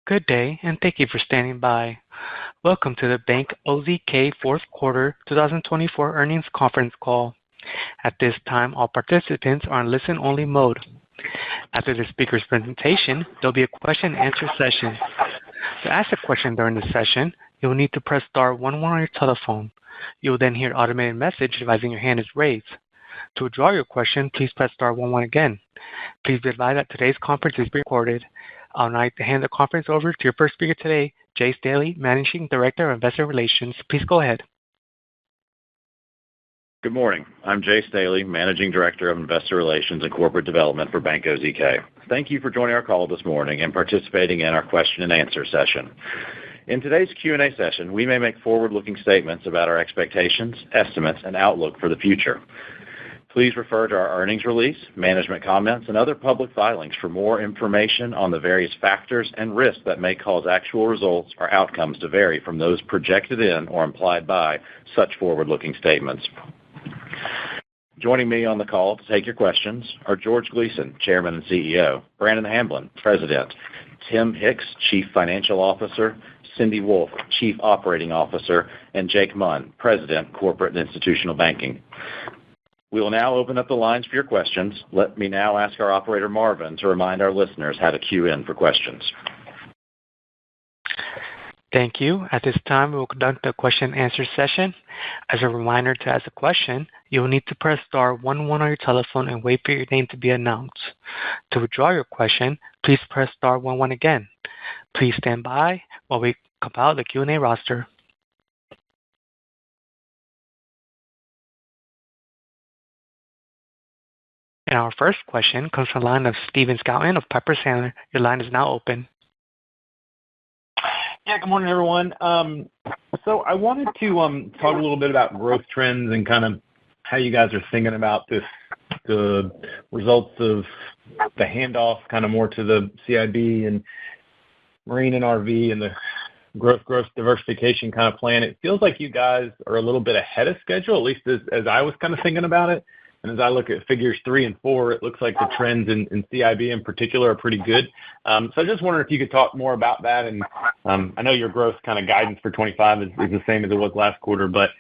Good day, and thank you for standing by. Welcome to the Bank OZK Fourth Quarter 2024 Earnings Conference Call. At this time, all participants are in listen-only mode. After the speaker's presentation, there'll be a question-and-answer session. To ask a question during the session, you will need to press star 11 on your telephone. You will then hear an automated message advising your hand is raised. To withdraw your question, please press star 11 again. Please be advised that today's conference is being recorded. I'll now hand the conference over to your first speaker today, Jay Staley, Managing Director of Investor Relations. Please go ahead. Good morning. I'm Jay Staley, Managing Director of Investor Relations and Corporate Development for Bank OZK. Thank you for joining our call this morning and participating in our question-and-answer session. In today's Q&A session, we may make forward-looking statements about our expectations, estimates, and outlook for the future. Please refer to our earnings release, management comments, and other public filings for more information on the various factors and risks that may cause actual results or outcomes to vary from those projected in or implied by such forward-looking statements. Joining me on the call to take your questions are George Gleason, Chairman and CEO, Brannon Hamblen, President, Tim Hicks, Chief Financial Officer, Cindy Wolfe, Chief Operating Officer, and Jake Munn, President, Corporate and Institutional Banking. We will now open up the lines for your questions. Let me now ask our operator, Marvin, to remind our listeners how to queue in for questions. Thank you. At this time, we will conduct a question-and-answer session. As a reminder, to ask a question, you will need to press star 11 on your telephone and wait for your name to be announced. To withdraw your question, please press star 11 again. Please stand by while we compile the Q&A roster. And our first question comes from the line of Stephen Scouten of Piper Sandler. Your line is now open. Yeah, good morning, everyone. So I wanted to talk a little bit about growth trends and kind of how you guys are thinking about the results of the handoff kind of more to the CIB and Marine and RV and the growth diversification kind of plan. It feels like you guys are a little bit ahead of schedule, at least as I was kind of thinking about it. And as I look at figures 3 and 4, it looks like the trends in CIB in particular are pretty good. So I just wondered if you could talk more about that. And I know your growth kind of guidance for 25 is the same as it was last quarter. But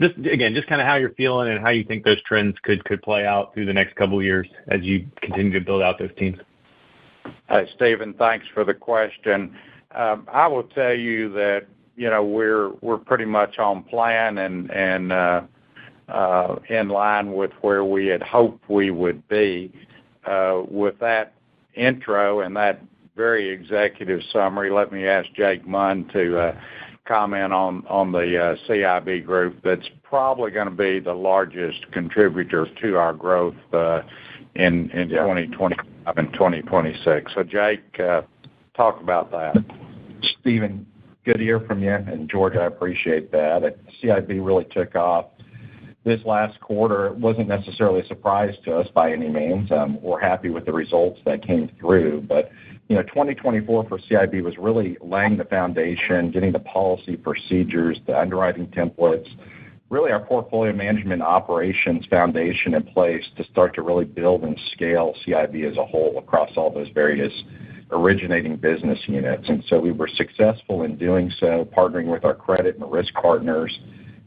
just kind of how you're feeling and how you think those trends could play out through the next couple of years as you continue to build out those teams. Hi, Stephen. Thanks for the question. I will tell you that, we're pretty much on plan and in line with where we had hoped we would be. With that intro and that very executive summary, let me ask Jake Munn to comment on the CIB group that's probably going to be the largest contributor to our growth in 2025 and 2026. So, Jake, talk about that. Stephen, good to hear from you. And, George, I appreciate that. CIB really took off this last quarter. It wasn't necessarily a surprise to us by any means. We're happy with the results that came through. But, 2024 for CIB was really laying the foundation, getting the policy procedures, the underwriting templates, really our portfolio management operations foundation in place to start to really build and scale CIB as a whole across all those various originating business units. And so we were successful in doing so, partnering with our credit and risk partners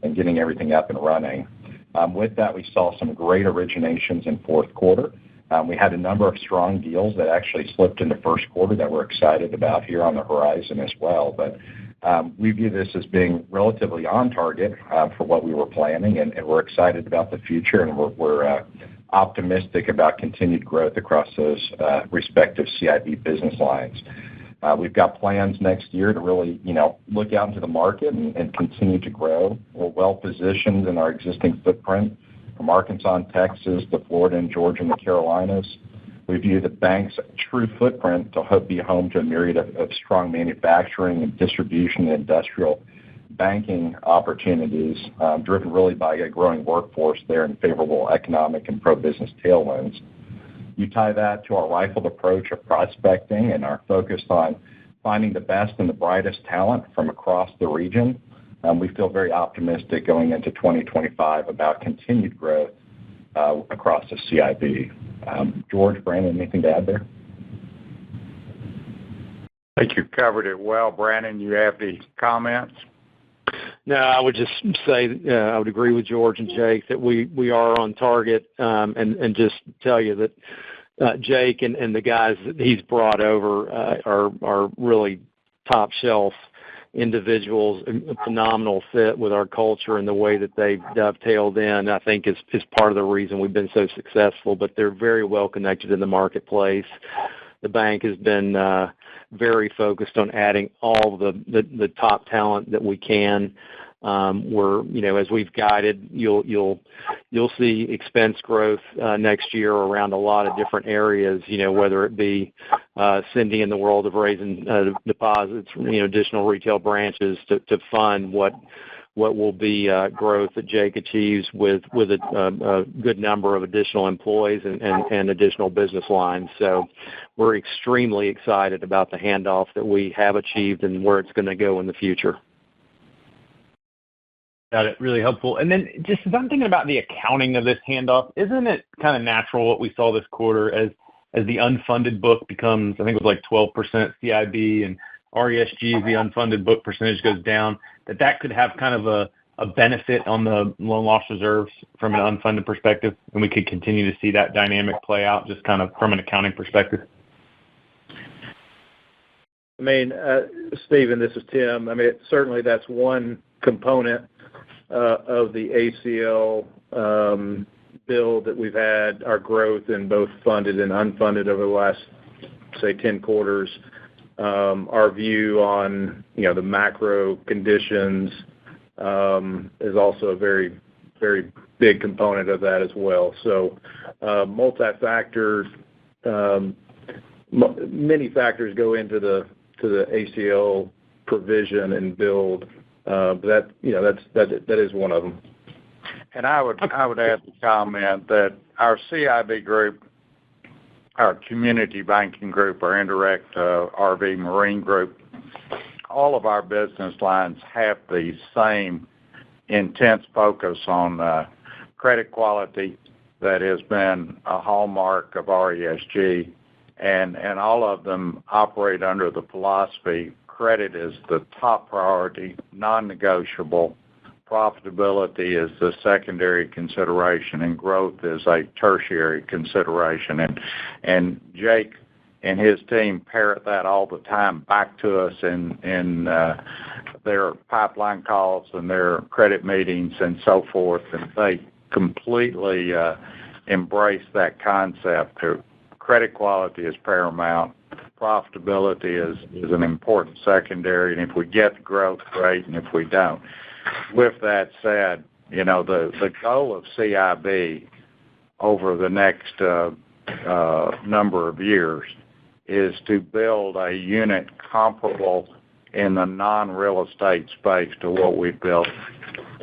and getting everything up and running. With that, we saw some great originations in fourth quarter. We had a number of strong deals that actually slipped into first quarter that we're excited about here on the horizon as well. But we view this as being relatively on target for what we were planning, and we're excited about the future, and we're optimistic about continued growth across those respective CIB business lines. We've got plans next year to really, look out into the market and continue to grow. We're well-positioned in our existing footprint from Arkansas and Texas to Florida and Georgia and the Carolinas. We view the bank's true footprint to be home to a myriad of strong manufacturing and distribution and industrial banking opportunities, driven really by a growing workforce there and favorable economic and pro-business tailwinds. You tie that to our rifled approach of prospecting and our focus on finding the best and the brightest talent from across the region. We feel very optimistic going into 2025 about continued growth across the CIB. George, Brannon, anything to add there? I think you covered it well. Brandon, you have any comments? No, I would just say I would agree with George and Jake that we are on target, and just tell you that Jake and the guys that he's brought over are really top shelf individuals, a phenomenal fit with our culture and the way that they've dovetailed in, I think is part of the reason we've been so successful. But they're very well connected in the marketplace. The bank has been very focused on adding all the top talent that we can. We're, as we've guided, you'll see expense growth next year around a lot of different areas, whether it be Cindy in the world of raising deposits, additional retail branches to fund what will be growth that Jake achieves with a good number of additional employees and additional business lines. So we're extremely excited about the handoff that we have achieved and where it's going to go in the future. Got it. Really helpful. And then just as I'm thinking about the accounting of this handoff, isn't it kind of natural what we saw this quarter as the unfunded book becomes, I think it was like 12% CIB and RESG as the unfunded book percentage goes down, that could have kind of a benefit on the loan loss reserves from an unfunded perspective, and we could continue to see that dynamic play out just kind of from an accounting perspective? I mean, Stephen, this is Tim. I mean, certainly that's one component of the ACL build that we've had, our growth in both funded and unfunded over the last, say, 10 quarters. Our view on, the macro conditions is also a very, very big component of that as well. So multi-factor, many factors go into the ACL provision and build. But that is one of them. And I would add the comment that our CIB group, our community banking group, our indirect RV Marine group, all of our business lines have the same intense focus on credit quality that has been a hallmark of RESG, and all of them operate under the philosophy credit is the top priority, non-negotiable. Profitability is the secondary consideration, and growth is a tertiary consideration. And Jake and his team parrot that all the time back to us in their pipeline calls and their credit meetings and so forth, and they completely embrace that concept. Credit quality is paramount. Profitability is an important secondary, and if we get the growth, great, and if we don't. With that said, the goal of CIB over the next number of years is to build a unit comparable in the non-real estate space to what we've built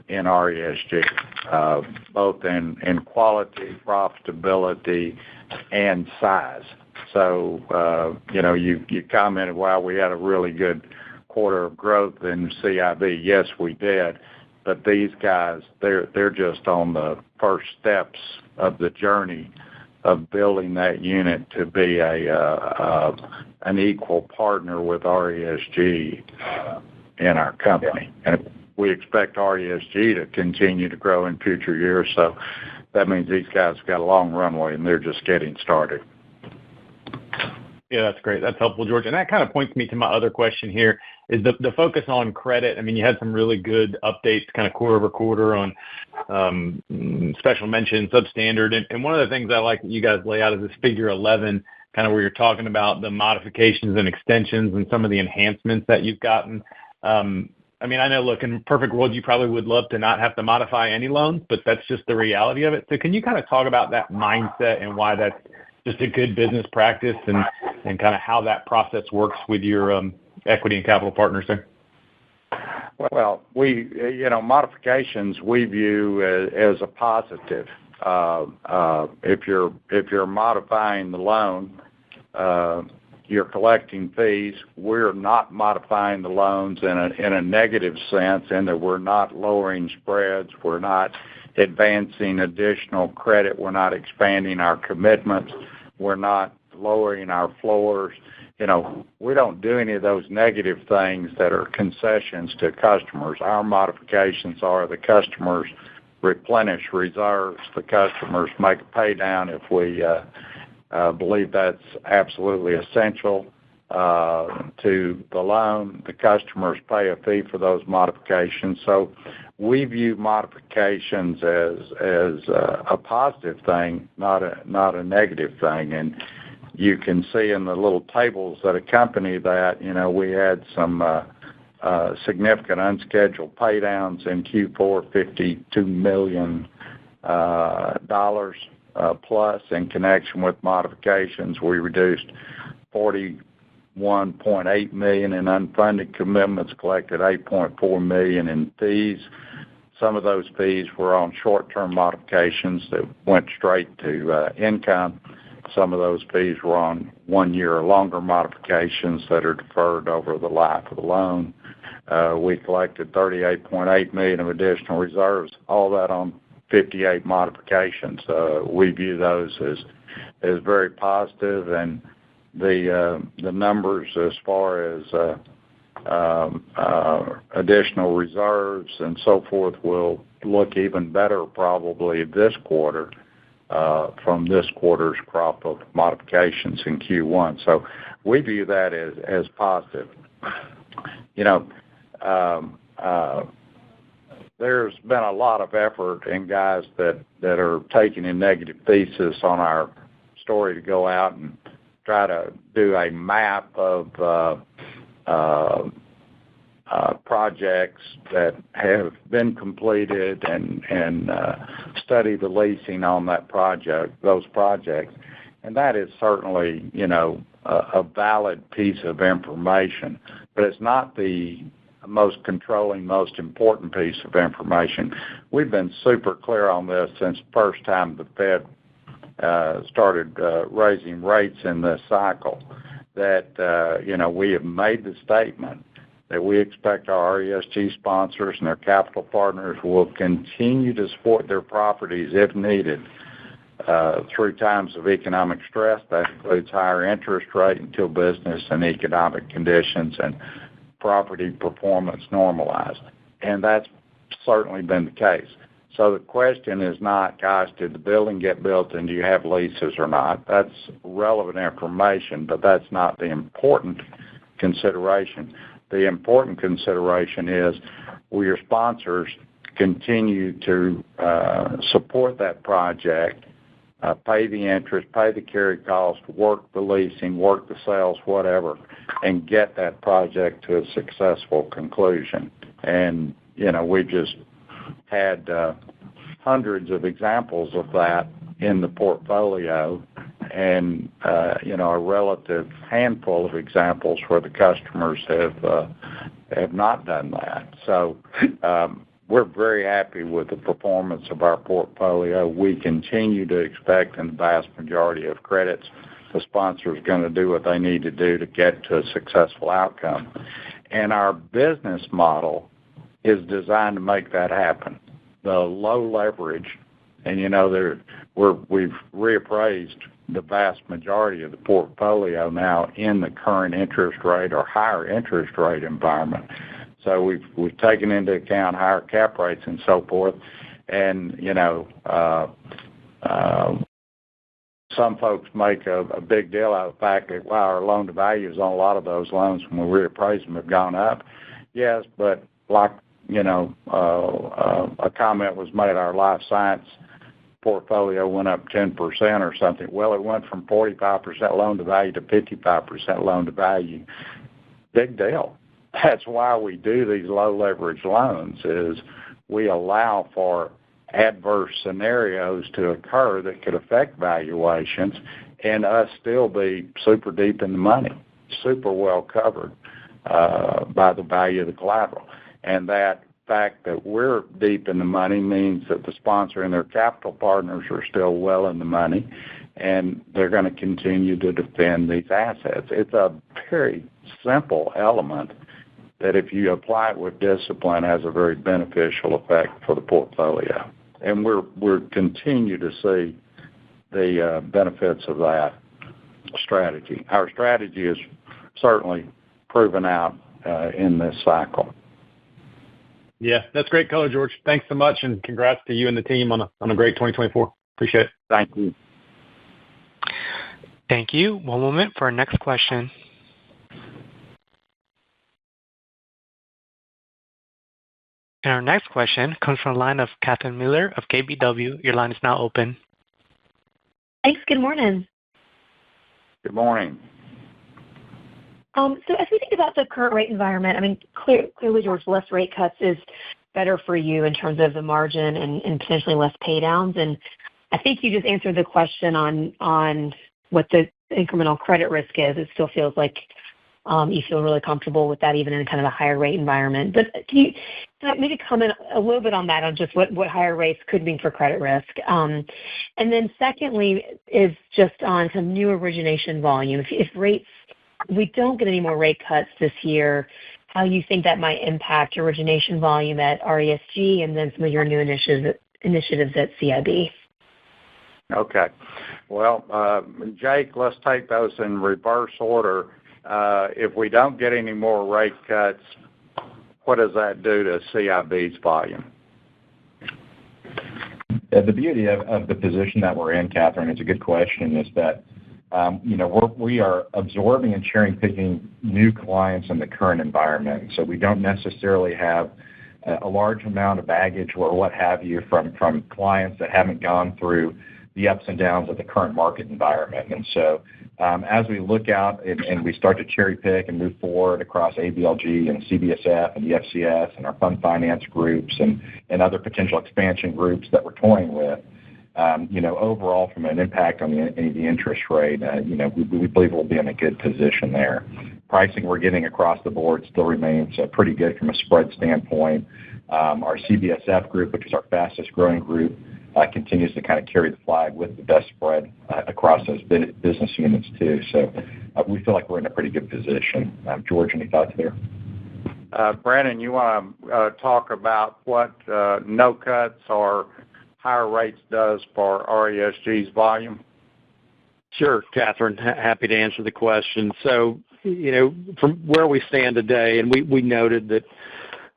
in RESG, both in quality, profitability, and size. So, you commented, wow, we had a really good quarter of growth in CIB. Yes, we did. But these guys, they're just on the first steps of the journey of building that unit to be an equal partner with RESG in our company. And we expect RESG to continue to grow in future years. So that means these guys have got a long runway, and they're just getting started. Yeah, that's great. That's helpful, George. And that kind of points me to my other question here is the focus on credit. I mean, you had some really good updates kind of quarter over quarter on special mention, substandard. And one of the things I like that you guys lay out is this figure 11, kind of where you're talking about the modifications and extensions and some of the enhancements that you've gotten. I mean, I know, look, in a perfect world, you probably would love to not have to modify any loans, but that's just the reality of it. So can you kind of talk about that mindset and why that's just a good business practice and kind of how that process works with your equity and capital partners there? Well, modifications we view as a positive. If you're modifying the loan, you're collecting fees. We're not modifying the loans in a negative sense, in that we're not lowering spreads, we're not advancing additional credit, we're not expanding our commitments, we're not lowering our floors. we don't do any of those negative things that are concessions to customers. Our modifications are the customers replenish reserves. The customers make a pay down if we believe that's absolutely essential to the loan. The customers pay a fee for those modifications. So we view modifications as a positive thing, not a negative thing. And you can see in the little tables that accompany that, we had some significant unscheduled pay downs in Q4, $52 million plus in connection with modifications. We reduced $41.8 million in unfunded commitments, collected $8.4 million in fees. Some of those fees were on short-term modifications that went straight to income. Some of those fees were on 1 year or longer modifications that are deferred over the life of the loan. We collected $38.8 million of additional reserves, all that on 58 modifications. We view those as very positive, and the numbers as far as additional reserves and so forth will look even better probably this quarter from this quarter's crop of modifications in Q1. So we view that as positive. There's been a lot of effort in guys that are taking a negative thesis on our story to go out and try to do a map of projects that have been completed and study the leasing on those projects. And that is certainly, a valid piece of information, but it's not the most controlling, most important piece of information. We've been super clear on this since the first time the Fed started raising rates in this cycle, that, we have made the statement that we expect our RESG sponsors and their capital partners will continue to support their properties if needed through times of economic stress. That includes higher interest rate until business and economic conditions and property performance normalized. And that's certainly been the case. So the question is not, gosh, did the building get built and do you have leases or not? That's relevant information, but that's not the important consideration. The important consideration is, will your sponsors continue to support that project, pay the interest, pay the carry cost, work the leasing, work the sales, whatever, and get that project to a successful conclusion? And, we just had hundreds of examples of that in the portfolio, and a relative handful of examples where the customers have not done that. So we're very happy with the performance of our portfolio. We continue to expect in the vast majority of credits the sponsor is going to do what they need to do to get to a successful outcome. And our business model is designed to make that happen. The low leverage, and we've reappraised the vast majority of the portfolio now in the current interest rate or higher interest rate environment. So we've taken into account higher cap rates and so forth. And some folks make a big deal out of the fact that, wow, our loan to values on a lot of those loans when we reappraise them have gone up. Yes, but like a comment was made, our life science portfolio went up 10% or something. Well, it went from 45% loan to value to 55% loan to value. Big deal. That's why we do these low leverage loans, is we allow for adverse scenarios to occur that could affect valuations and us still be super deep in the money, super well covered by the value of the collateral. And that fact that we're deep in the money means that the sponsor and their capital partners are still well in the money, and they're going to continue to defend these assets. It's a very simple element that if you apply it with discipline has a very beneficial effect for the portfolio. And we're continue to see the benefits of that strategy. Our strategy is certainly proven out in this cycle. Yeah, that's great color, George. Thanks so much, and congrats to you and the team on a great 2024. Appreciate it. Thank you. Thank you. One moment for our next question. And our next question comes from the line of Catherine Mealor of KBW. Your line is now open. Thanks. Good morning. Good morning. So as we think about the current rate environment, I mean, clearly, George, less rate cuts is better for you in terms of the margin and potentially less pay downs. And I think you just answered the question on what the incremental credit risk is. It still feels like you feel really comfortable with that even in kind of a higher rate environment. But can you maybe comment a little bit on that, on just what higher rates could mean for credit risk? And then secondly is just on some new origination volume. If we don't get any more rate cuts this year, how you think that might impact origination volume at RESG and then some of your new initiatives at CIB? Okay. Well, Jake, let's take those in reverse order. If we don't get any more rate cuts, what does that do to CIB's volume? The beauty of the position that we're in, Catherine, it's a good question, is that we are absorbing and cherry-picking new clients in the current environment. So we don't necessarily have a large amount of baggage or what have you from clients that haven't gone through the ups and downs of the current market environment. And so as we look out and we start to cherry-pick and move forward across ABLG and CBSF and the FCS and our fund finance groups and other potential expansion groups that we're toying with, overall, from an impact on the interest rate, we believe we'll be in a good position there. Pricing we're getting across the board still remains pretty good from a spread standpoint. Our CBSF group, which is our fastest growing group, continues to kind of carry the flag with the best spread across those business units too. So we feel like we're in a pretty good position. George, any thoughts there? Brandon, you want to talk about what no cuts or higher rates does for RESG's volume? Sure, Catherine. Happy to answer the question. So, from where we stand today, and we noted that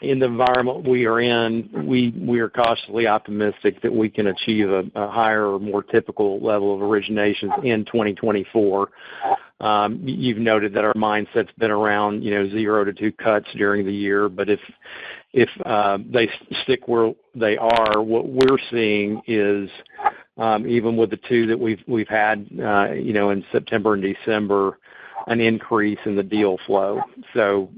in the environment we are in, we are cautiously optimistic that we can achieve a higher or more typical level of originations in 2024. You've noted that our mindset's been around 0 to 2 cuts during the year, but if they stick where they are, what we're seeing is even with the 2 that we've had in September and December, an increase in the deal flow. So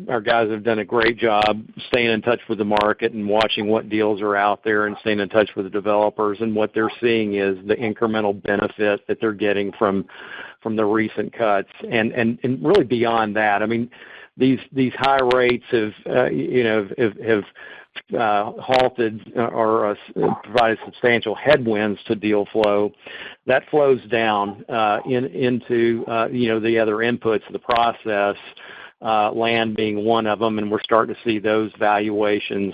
our guys have done a great job staying in touch with the market and watching what deals are out there and staying in touch with the developers. And what they're seeing is the incremental benefit that they're getting from the recent cuts. And really beyond that, I mean, these high rates have halted or provided substantial headwinds to deal flow. That flows down into the other inputs of the process, land being one of them, and we're starting to see those valuations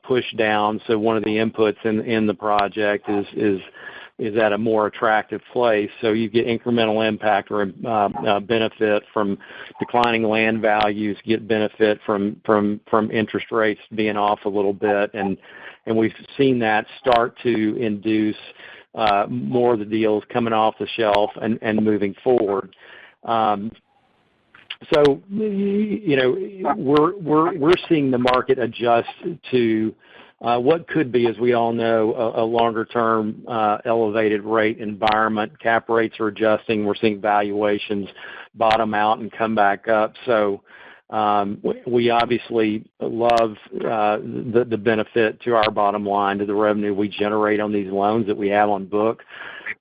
push down. So one of the inputs in the project is at a more attractive place. So you get incremental impact or benefit from declining land values, get benefit from interest rates being off a little bit. And we've seen that start to induce more of the deals coming off the shelf and moving forward. So, we're seeing the market adjust to what could be, as we all know, a longer-term elevated rate environment. Cap rates are adjusting. We're seeing valuations bottom out and come back up. So we obviously love the benefit to our bottom line, to the revenue we generate on these loans that we have on book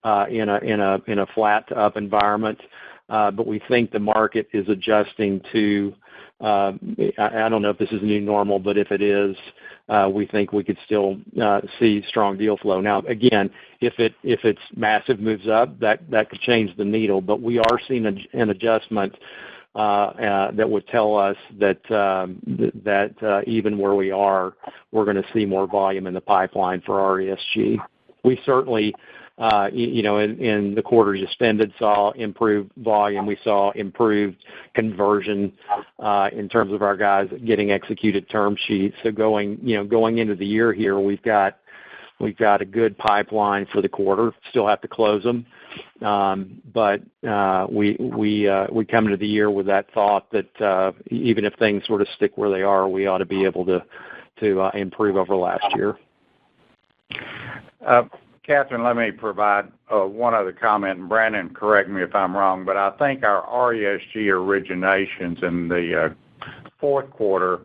in a flat to up environment. But we think the market is adjusting to, I don't know if this is a new normal, but if it is, we think we could still see strong deal flow. Now, again, if it's massive moves up, that could change the needle. But we are seeing an adjustment that would tell us that even where we are, we're going to see more volume in the pipeline for RESG. We certainly in the quarter just ended, saw improved volume. We saw improved conversion in terms of our guys getting executed term sheets. So going into the year here, we've got a good pipeline for the quarter. Still have to close them, but we come into the year with that thought that even if things sort of stick where they are, we ought to be able to improve over last year. Catherine, let me provide one other comment, and Brandon, correct me if I'm wrong, but I think our RESG originations in the fourth quarter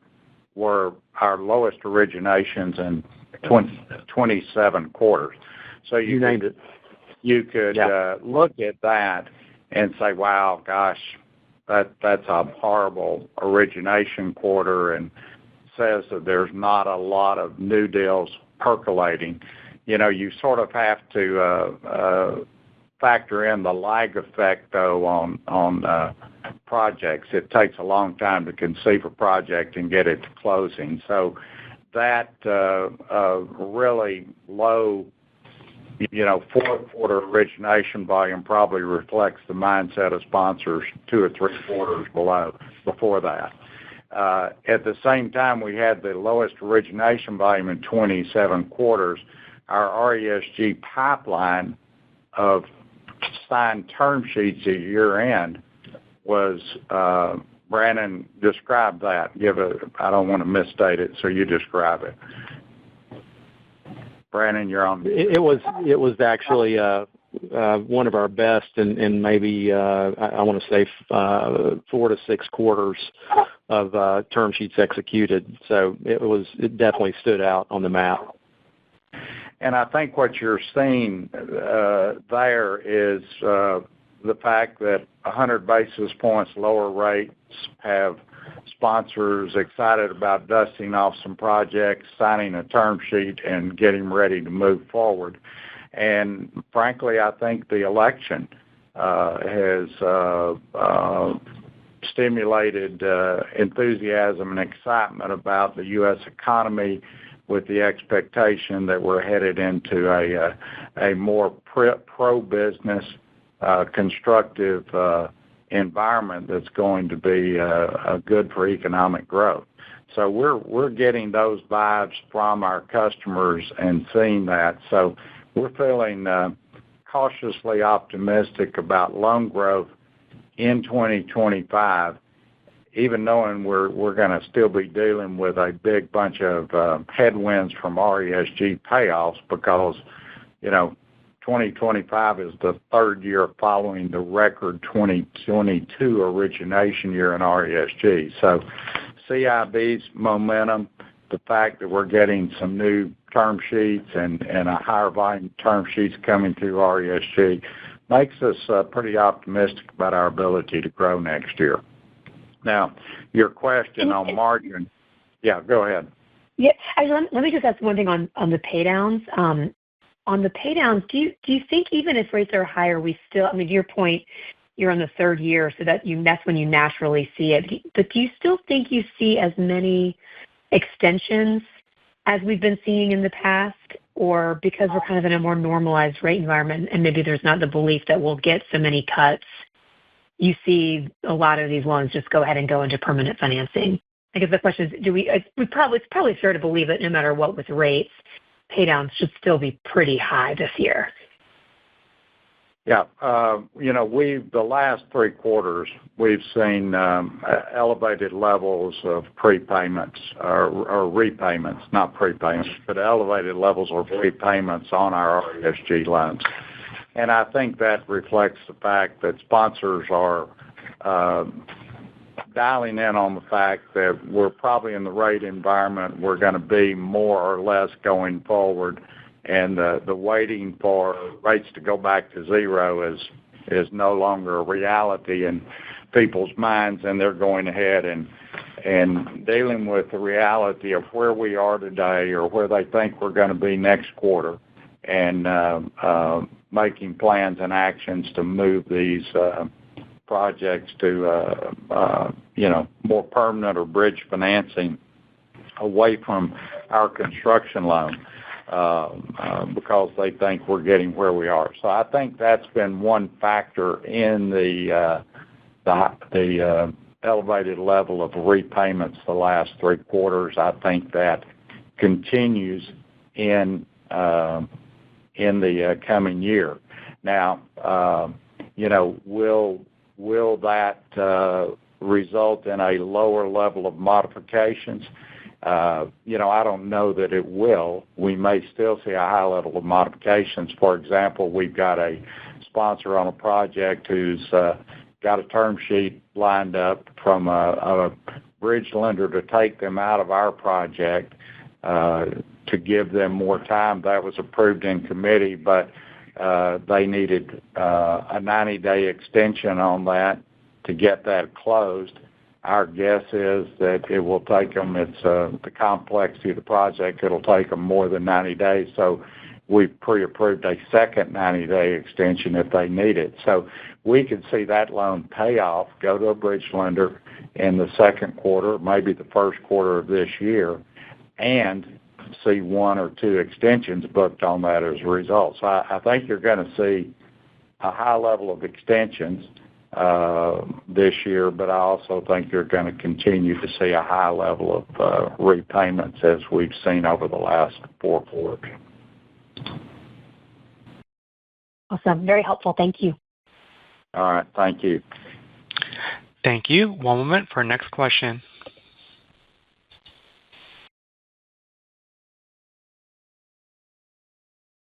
were our lowest originations in 27 quarters. So you named it. You could look at that and say, wow, gosh, that's a horrible origination quarter, and says that there's not a lot of new deals percolating. You sort of have to factor in the lag effect, though, on projects. It takes a long time to conceive a project and get it to closing. So that really low, fourth quarter origination volume probably reflects the mindset of sponsors 2 or 3 quarters before that. At the same time, we had the lowest origination volume in 27 quarters. Our RESG pipeline of signed term sheets at year-end was, Brandon, describe that. I don't want to misstate it, so you describe it. Brandon, you're on. It was actually one of our best, and maybe I want to say 4 to 6 quarters of term sheets executed. So it definitely stood out on the map. And I think what you're seeing there is the fact that 100 basis points lower rates have sponsors excited about dusting off some projects, signing a term sheet, and getting ready to move forward. And frankly, I think the election has stimulated enthusiasm and excitement about the U.S. economy, with the expectation that we're headed into a more pro-business, constructive environment that's going to be good for economic growth. So we're getting those vibes from our customers and seeing that. So we're feeling cautiously optimistic about loan growth in 2025, even knowing we're going to still be dealing with a big bunch of headwinds from RESG payoffs, because 2025 is the third year following the record 2022 origination year in RESG. So CIB's momentum, the fact that we're getting some new term sheets and a higher volume term sheets coming through RESG makes us pretty optimistic about our ability to grow next year. Now, your question on margin. Yeah, go ahead. Yeah, let me just ask one thing on the paydowns. On the paydowns, do you think even if rates are higher, we still, to your point, you're on the third year, so that's when you naturally see it. But do you still think you see as many extensions as we've been seeing in the past, or because we're kind of in a more normalized rate environment and maybe there's not the belief that we'll get so many cuts, you see a lot of these loans just go ahead and go into permanent financing? I guess the question is, it's probably fair to believe that no matter what with rates, paydowns should still be pretty high this year. Yeah. The last 3 quarters, we've seen elevated levels of prepayments or repayments, not prepayments, but elevated levels of repayments on our RESG loans. And I think that reflects the fact that sponsors are dialing in on the fact that we're probably in the rate environment we're going to be more or less going forward, and the waiting for rates to go back to zero is no longer a reality in people's minds, and they're going ahead and dealing with the reality of where we are today or where they think we're going to be next quarter, and making plans and actions to move these projects to more permanent or bridge financing away from our construction loan. because they think we're getting where we are. So I think that's been one factor in the elevated level of repayments the last 3 quarters. I think that continues in the coming year. Now, will that result in a lower level of modifications? I don't know that it will. We may still see a high level of modifications. For example, we've got a sponsor on a project who's got a term sheet lined up from a bridge lender to take them out of our project to give them more time. That was approved in committee, but they needed a 90-day extension on that to get that closed. Our guess is that it will take them, it's the complexity of the project, it'll take them more than 90 days. So we've pre-approved a second 90-day extension if they need it. So we could see that loan pay off, go to a bridge lender in the second quarter, maybe the first quarter of this year, and see 1 or 2 extensions booked on that as a result. So I think you're going to see a high level of extensions this year, but I also think you're going to continue to see a high level of repayments as we've seen over the last 4 quarters. Awesome. Very helpful. Thank you. All right. Thank you. Thank you. One moment for our next question.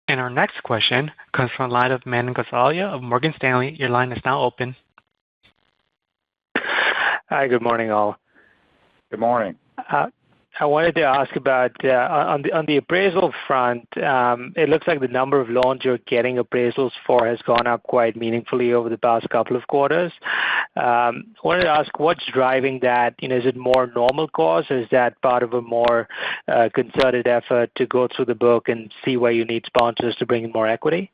And our next question comes from the line of Manan Gosalia of Morgan Stanley. Your line is now open. Hi, good morning, all. Good morning. I wanted to ask about on the appraisal front. It looks like the number of loans you're getting appraisals for has gone up quite meaningfully over the past couple of quarters. I wanted to ask what's driving that. Is it more normal course, or is that part of a more concerted effort to go through the book and see where you need sponsors to bring in more equity?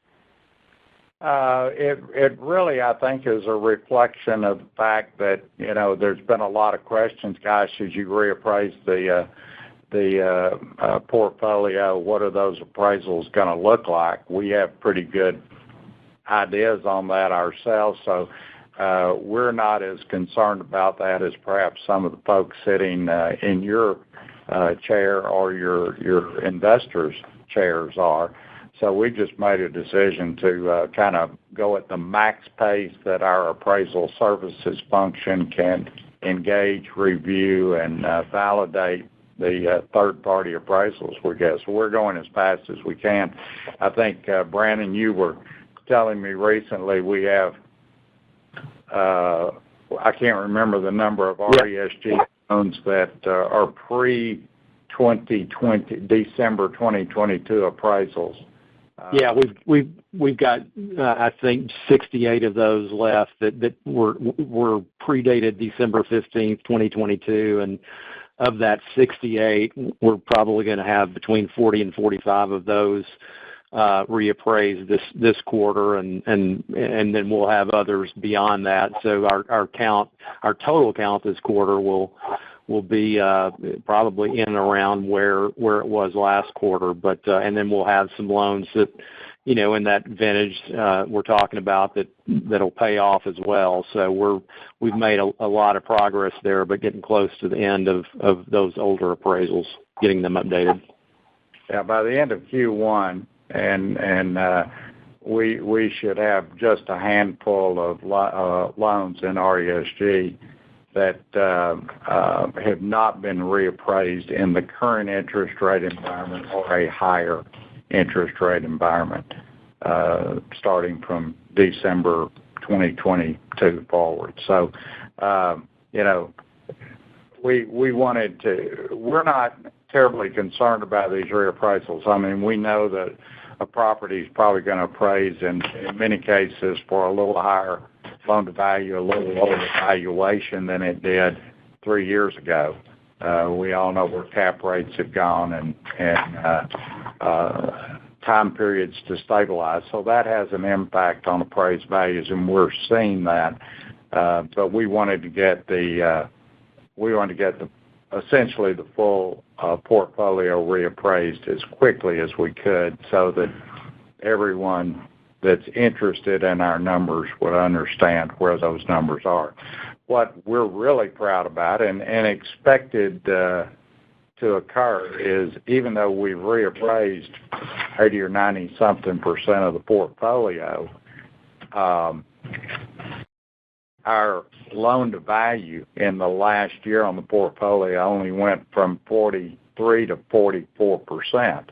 It really, I think, is a reflection of the fact that, there's been a lot of questions, gosh, as you reappraise the portfolio, what are those appraisals going to look like? We have pretty good ideas on that ourselves, so we're not as concerned about that as perhaps some of the folks sitting in your chair or your investors' chairs are. So we just made a decision to kind of go at the max pace that our appraisal services function can engage, review, and validate the third-party appraisals we get. So we're going as fast as we can. I think, Brandon, you were telling me recently we have, I can't remember the number of RESG loans that are pre-2020, December 2022 appraisals. Yeah, we've got I think 68 of those left that were predated December 15th, 2022, and of that 68, we're probably going to have between 40 and 45 of those reappraised this quarter, and then we'll have others beyond that. So our total count this quarter will be probably in and around where it was last quarter, but and then we'll have some loans that in that vintage we're talking about that'll pay off as well. So we've made a lot of progress there, but getting close to the end of those older appraisals, getting them updated. Yeah, by the end of Q1, and we should have just a handful of loans in RESG that have not been reappraised in the current interest rate environment or a higher interest rate environment, starting from December 2022 forward. So, we're not terribly concerned about these reappraisals. I mean, we know that a property is probably going to appraise in many cases for a little higher loan to value, a little lower valuation than it did 3 years ago. We all know where cap rates have gone and time periods to stabilize. So that has an impact on appraised values, and we're seeing that. But we wanted to get the essentially the full portfolio reappraised as quickly as we could so that everyone that's interested in our numbers would understand where those numbers are. What we're really proud about and expected to occur is even though we've reappraised 80 or 90-something% of the portfolio, our loan-to-value in the last year on the portfolio only went from 43 to 44%.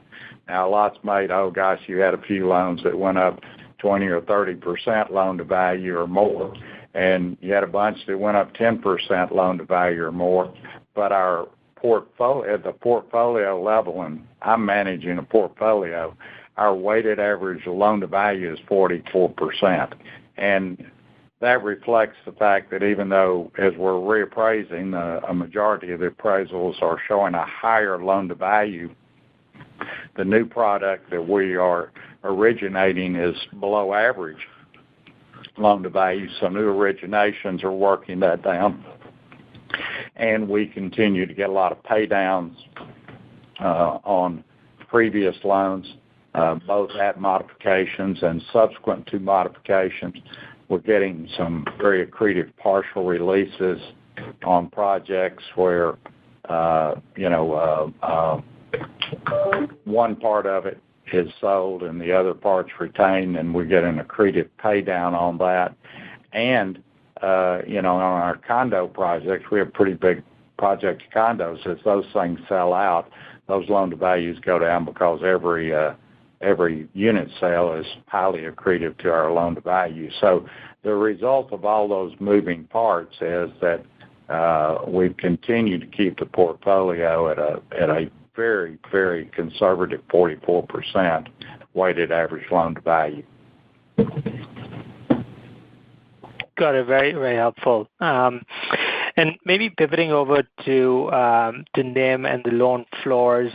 Now, lots made, oh gosh, you had a few loans that went up 20 or 30% loan-to-value or more, and you had a bunch that went up 10% loan-to-value or more. But our portfolio, at the portfolio level, and I'm managing a portfolio, our weighted average loan-to-value is 44%. And that reflects the fact that even though, as we're reappraising, a majority of the appraisals are showing a higher loan-to-value, the new product that we are originating is below average loan-to-value, so new originations are working that down. And we continue to get a lot of pay downs on previous loans, both at modifications and subsequent to modifications. We're getting some very accretive partial releases on projects where, one part of it is sold and the other part's retained, and we get an accretive pay down on that. And, on our condo projects, we have pretty big project condos. As those things sell out, those loan-to-values go down because every unit sale is highly accretive to our loan-to-value. So the result of all those moving parts is that we've continued to keep the portfolio at a very, very conservative 44% weighted average loan-to-value. Got it. Very, very helpful. And maybe pivoting over to NIM and the loan floors,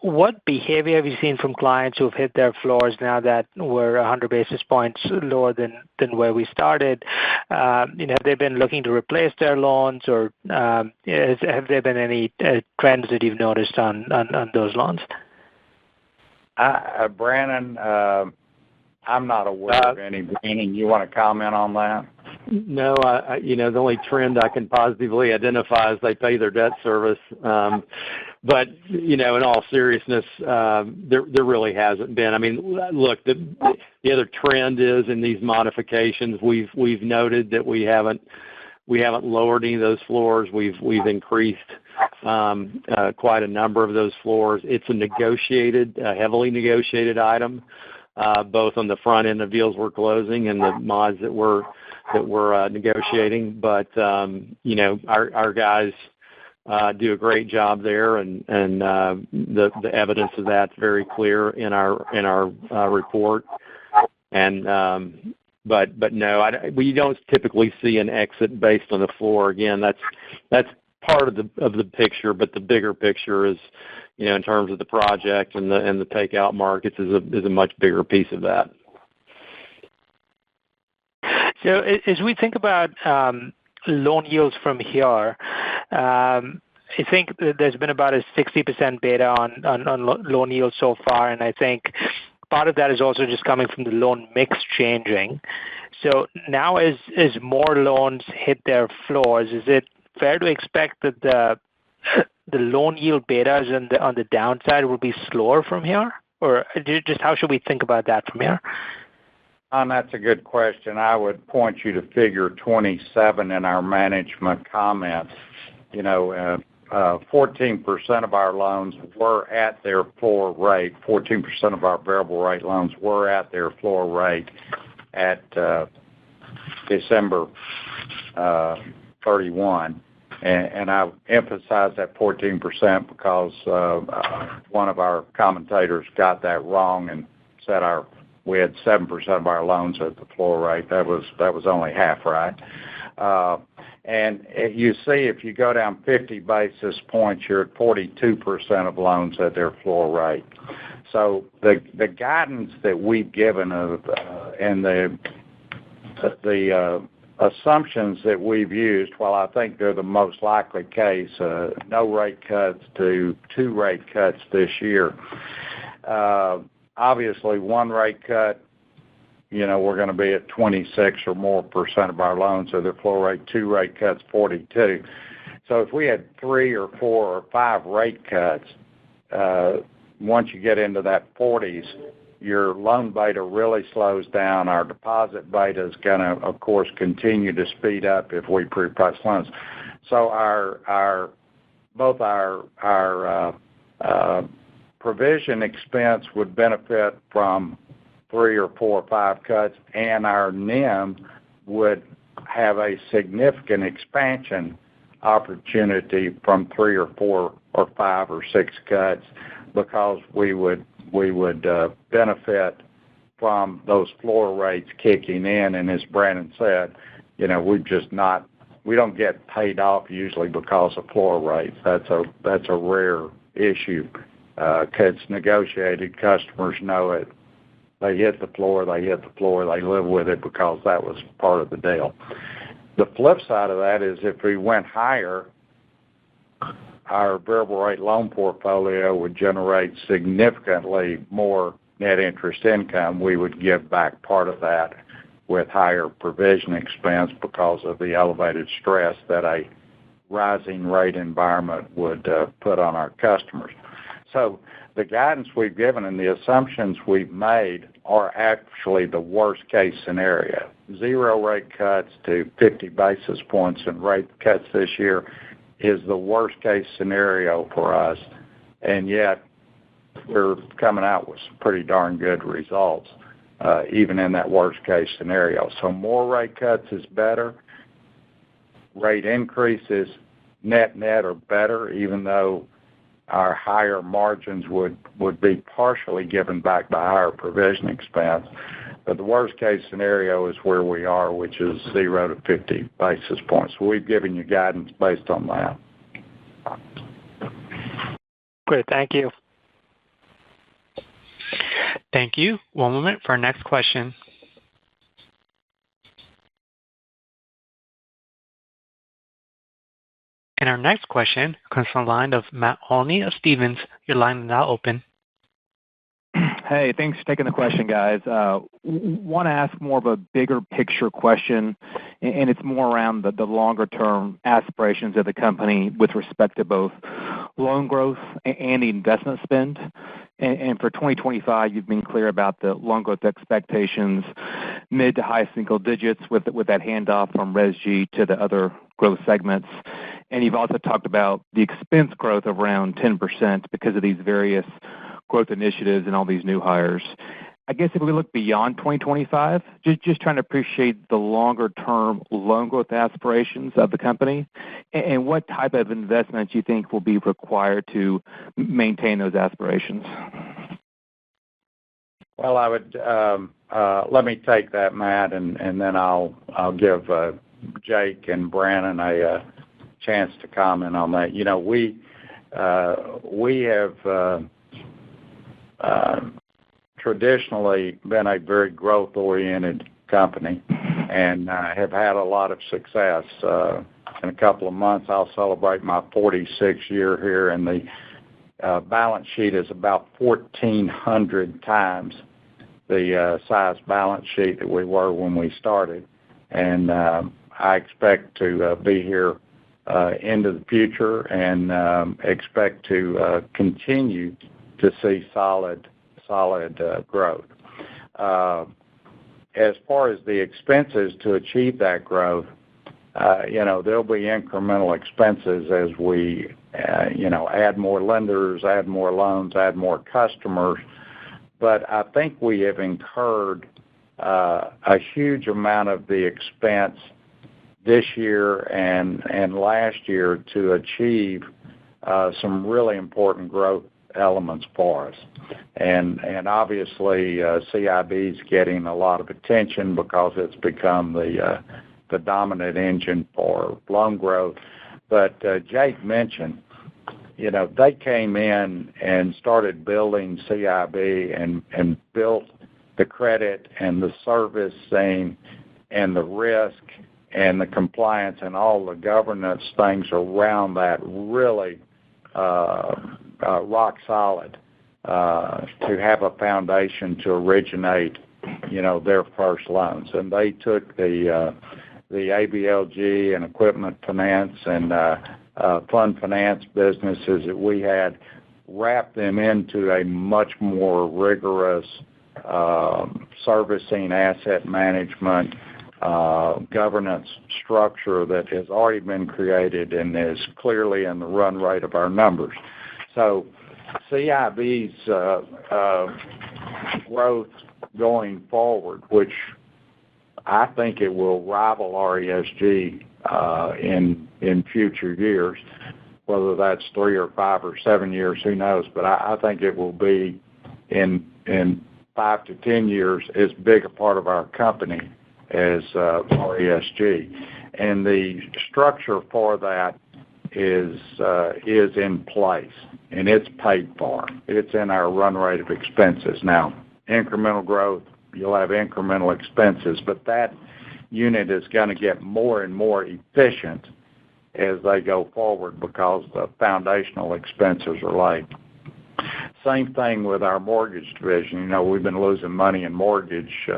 what behavior have you seen from clients who have hit their floors now that we're 100 basis points lower than where we started? Have they been looking to replace their loans, or have there been any trends that you've noticed on those loans? Brandon, I'm not aware of any. Brandon, you want to comment on that? No, the only trend I can positively identify is they pay their debt service. But, in all seriousness, there really hasn't been. I mean, look, the other trend is in these modifications, we've noted that we haven't lowered any of those floors. We've increased quite a number of those floors. It's a heavily negotiated item, both on the front end of deals we're closing and the mods that we're negotiating. But our guys do a great job there, and the evidence of that's very clear in our report. And but no, we don't typically see an exit based on the floor. Again, that's part of the picture, but the bigger picture is, in terms of the project and the takeout markets is a much bigger piece of that. So as we think about loan yields from here, I think there's been about a 60% beta on loan yields so far, and I think part of that is also just coming from the loan mix changing. So now as more loans hit their floors, is it fair to expect that the loan yield betas on the downside will be slower from here? Or just how should we think about that from here? That's a good question. I would point you to figure 27 in our management comments. 14% of our loans were at their floor rate. 14% of our variable rate loans were at their floor rate at December 31. And I emphasize that 14% because one of our commentators got that wrong and said we had 7% of our loans at the floor rate. That was only half right. And you see, if you go down 50 basis points, you're at 42% of loans at their floor rate. So the guidance that we've given and the assumptions that we've used, while I think they're the most likely case, no rate cuts to 2 rate cuts this year. Obviously, 1 rate cut, we're going to be at 26 or more % of our loans, so the floor rate. 2 rate cuts, 42. So if we had 3 or 4 or 5 rate cuts, once you get into that 40s, your loan beta really slows down. Our deposit beta is going to, of course, continue to speed up if we pre-price loans. So both our provision expense would benefit from 3 or 4 or 5 cuts, and our NIM would have a significant expansion opportunity from 3 or 4 or 5 or 6 cuts, because we would benefit from those floor rates kicking in. And as Brandon said, we don't get paid off usually because of floor rates. That's a rare issue. It's negotiated. Customers know it. They hit the floor. They live with it because that was part of the deal. The flip side of that is if we went higher, our variable rate loan portfolio would generate significantly more net interest income. We would give back part of that with higher provision expense because of the elevated stress that a rising rate environment would put on our customers. So the guidance we've given and the assumptions we've made are actually the worst case scenario. 0 rate cuts to 50 basis points in rate cuts this year is the worst case scenario for us, and yet we're coming out with some pretty darn good results, even in that worst case scenario. So more rate cuts is better. Rate increases net are better, even though our higher margins would be partially given back by higher provision expense. But the worst case scenario is where we are, which is 0 to 50 basis points. So we've given you guidance based on that. Great. Thank you. Thank you. One moment for our next question. And our next question comes from the line of Matt Olney of Stephens. Your line is now open. Hey, thanks for taking the question, guys. Want to ask more of a bigger picture question, and it's more around the longer-term aspirations of the company with respect to both loan growth and the investment spend. And for 2025, you've been clear about the loan growth expectations, mid to high single digits with that handoff from RESG to the other growth segments. And you've also talked about the expense growth of around 10% because of these various growth initiatives and all these new hires. I guess if we look beyond 2025, just trying to appreciate the longer-term loan growth aspirations of the company and what type of investments you think will be required to maintain those aspirations. Well, I would let me take that, Matt, and then I'll give Jake and Brandon a chance to comment on that. We have traditionally been a very growth-oriented company and have had a lot of success. In a couple of months, I'll celebrate my 46th year here, and the balance sheet is about 1,400 times the size balance sheet that we were when we started. And I expect to be here into the future and expect to continue to see solid growth. As far as the expenses to achieve that growth, there'll be incremental expenses as we, add more lenders, add more loans, add more customers. But I think we have incurred a huge amount of the expense this year and last year to achieve some really important growth elements for us. And obviously, CIB is getting a lot of attention because it's become the dominant engine for loan growth. But Jake mentioned, they came in and started building CIB and built the credit and the servicing and the risk and the compliance and all the governance things around that really rock solid to have a foundation to originate, their first loans. And they took the ABLG and equipment finance and fund finance businesses that we had, wrapped them into a much more rigorous servicing, asset management, governance structure that has already been created and is clearly in the run rate of our numbers. So CIB's growth going forward, which I think it will rival RESG in future years, whether that's 3 or 5 or 7 years, who knows? But I think it will be in 5 to 10 years as big a part of our company as RESG. And the structure for that is in place, and it's paid for. It's in our run rate of expenses. Now, incremental growth, you'll have incremental expenses, but that unit is going to get more and more efficient as they go forward because the foundational expenses are laid. Same thing with our mortgage division. We've been losing money in mortgage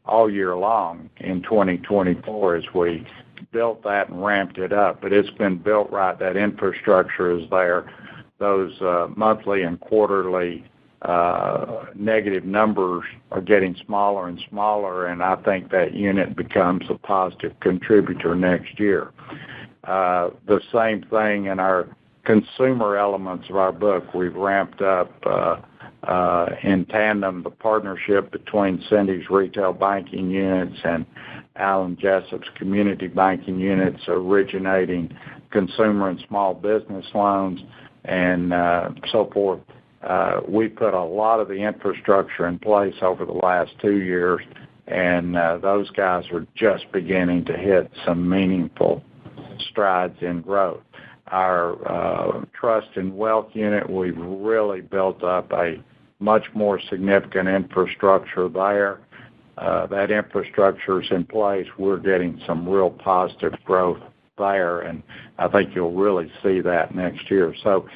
all year long in 2024 as we built that and ramped it up. But it's been built right. That infrastructure is there. Those monthly and quarterly negative numbers are getting smaller and smaller, and I think that unit becomes a positive contributor next year. The same thing in our consumer elements of our book. We've ramped up in tandem the partnership between Cindy's retail banking units and Alan Jessup's community banking units, originating consumer and small business loans and so forth. We put a lot of the infrastructure in place over the last 2 years, and those guys are just beginning to hit some meaningful strides in growth. Our trust and wealth unit, we've really built up a much more significant infrastructure there. That infrastructure is in place. We're getting some real positive growth there, and I think you'll really see that next year. So,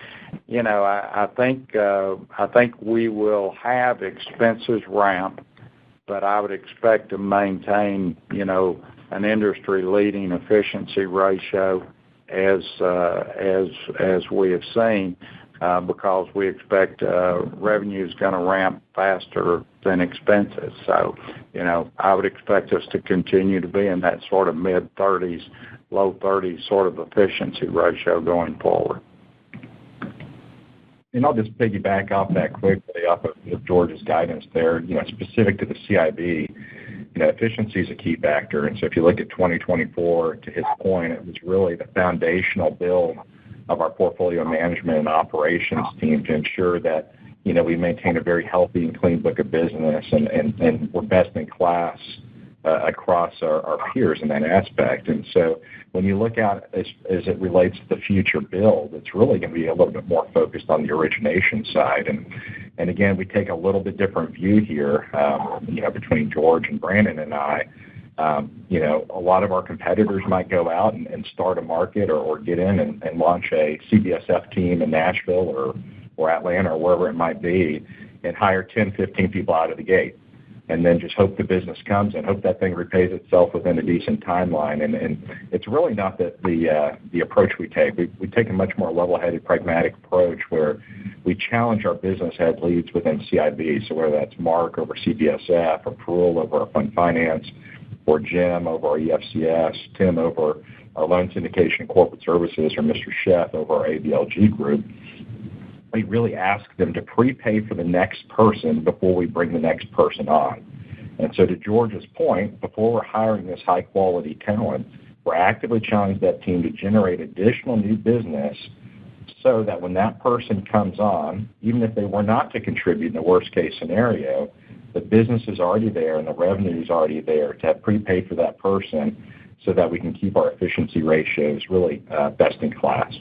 I think we will have expenses ramp, but I would expect to maintain, an industry-leading efficiency ratio as we have seen, because we expect revenue is going to ramp faster than expenses. So, I would expect us to continue to be in that sort of mid-30s, low 30s sort of efficiency ratio going forward. And I'll just piggyback off that quickly, off of George's guidance there, specific to the CIB. Efficiency is a key factor. And so if you look at 2024, to his point, it was really the foundational build of our portfolio management and operations team to ensure that, we maintain a very healthy and clean book of business and we're best in class across our peers in that aspect. And so when you look at as it relates to the future build, it's really going to be a little bit more focused on the origination side. And again, we take a little bit different view here, between George and Brandon and I. A lot of our competitors might go out and start a market or get in and launch a CBSF team in Nashville or Atlanta or wherever it might be and hire 10, 15 people out of the gate and then just hope the business comes and hope that thing repays itself within a decent timeline. And it's really not the approach we take. We take a much more level-headed, pragmatic approach where we challenge our business head leads within CIB. So whether that's Mark over CBSF or Parul over our fund finance or Jim over our EFCS, Tim over our loan syndication and corporate services, or Mr. Sheff over our ABLG group, we really ask them to prepay for the next person before we bring the next person on. And so to George's point, before we're hiring this high-quality talent, we're actively challenging that team to generate additional new business so that when that person comes on, even if they were not to contribute in the worst-case scenario, the business is already there and the revenue is already there to have prepaid for that person so that we can keep our efficiency ratios really best in class.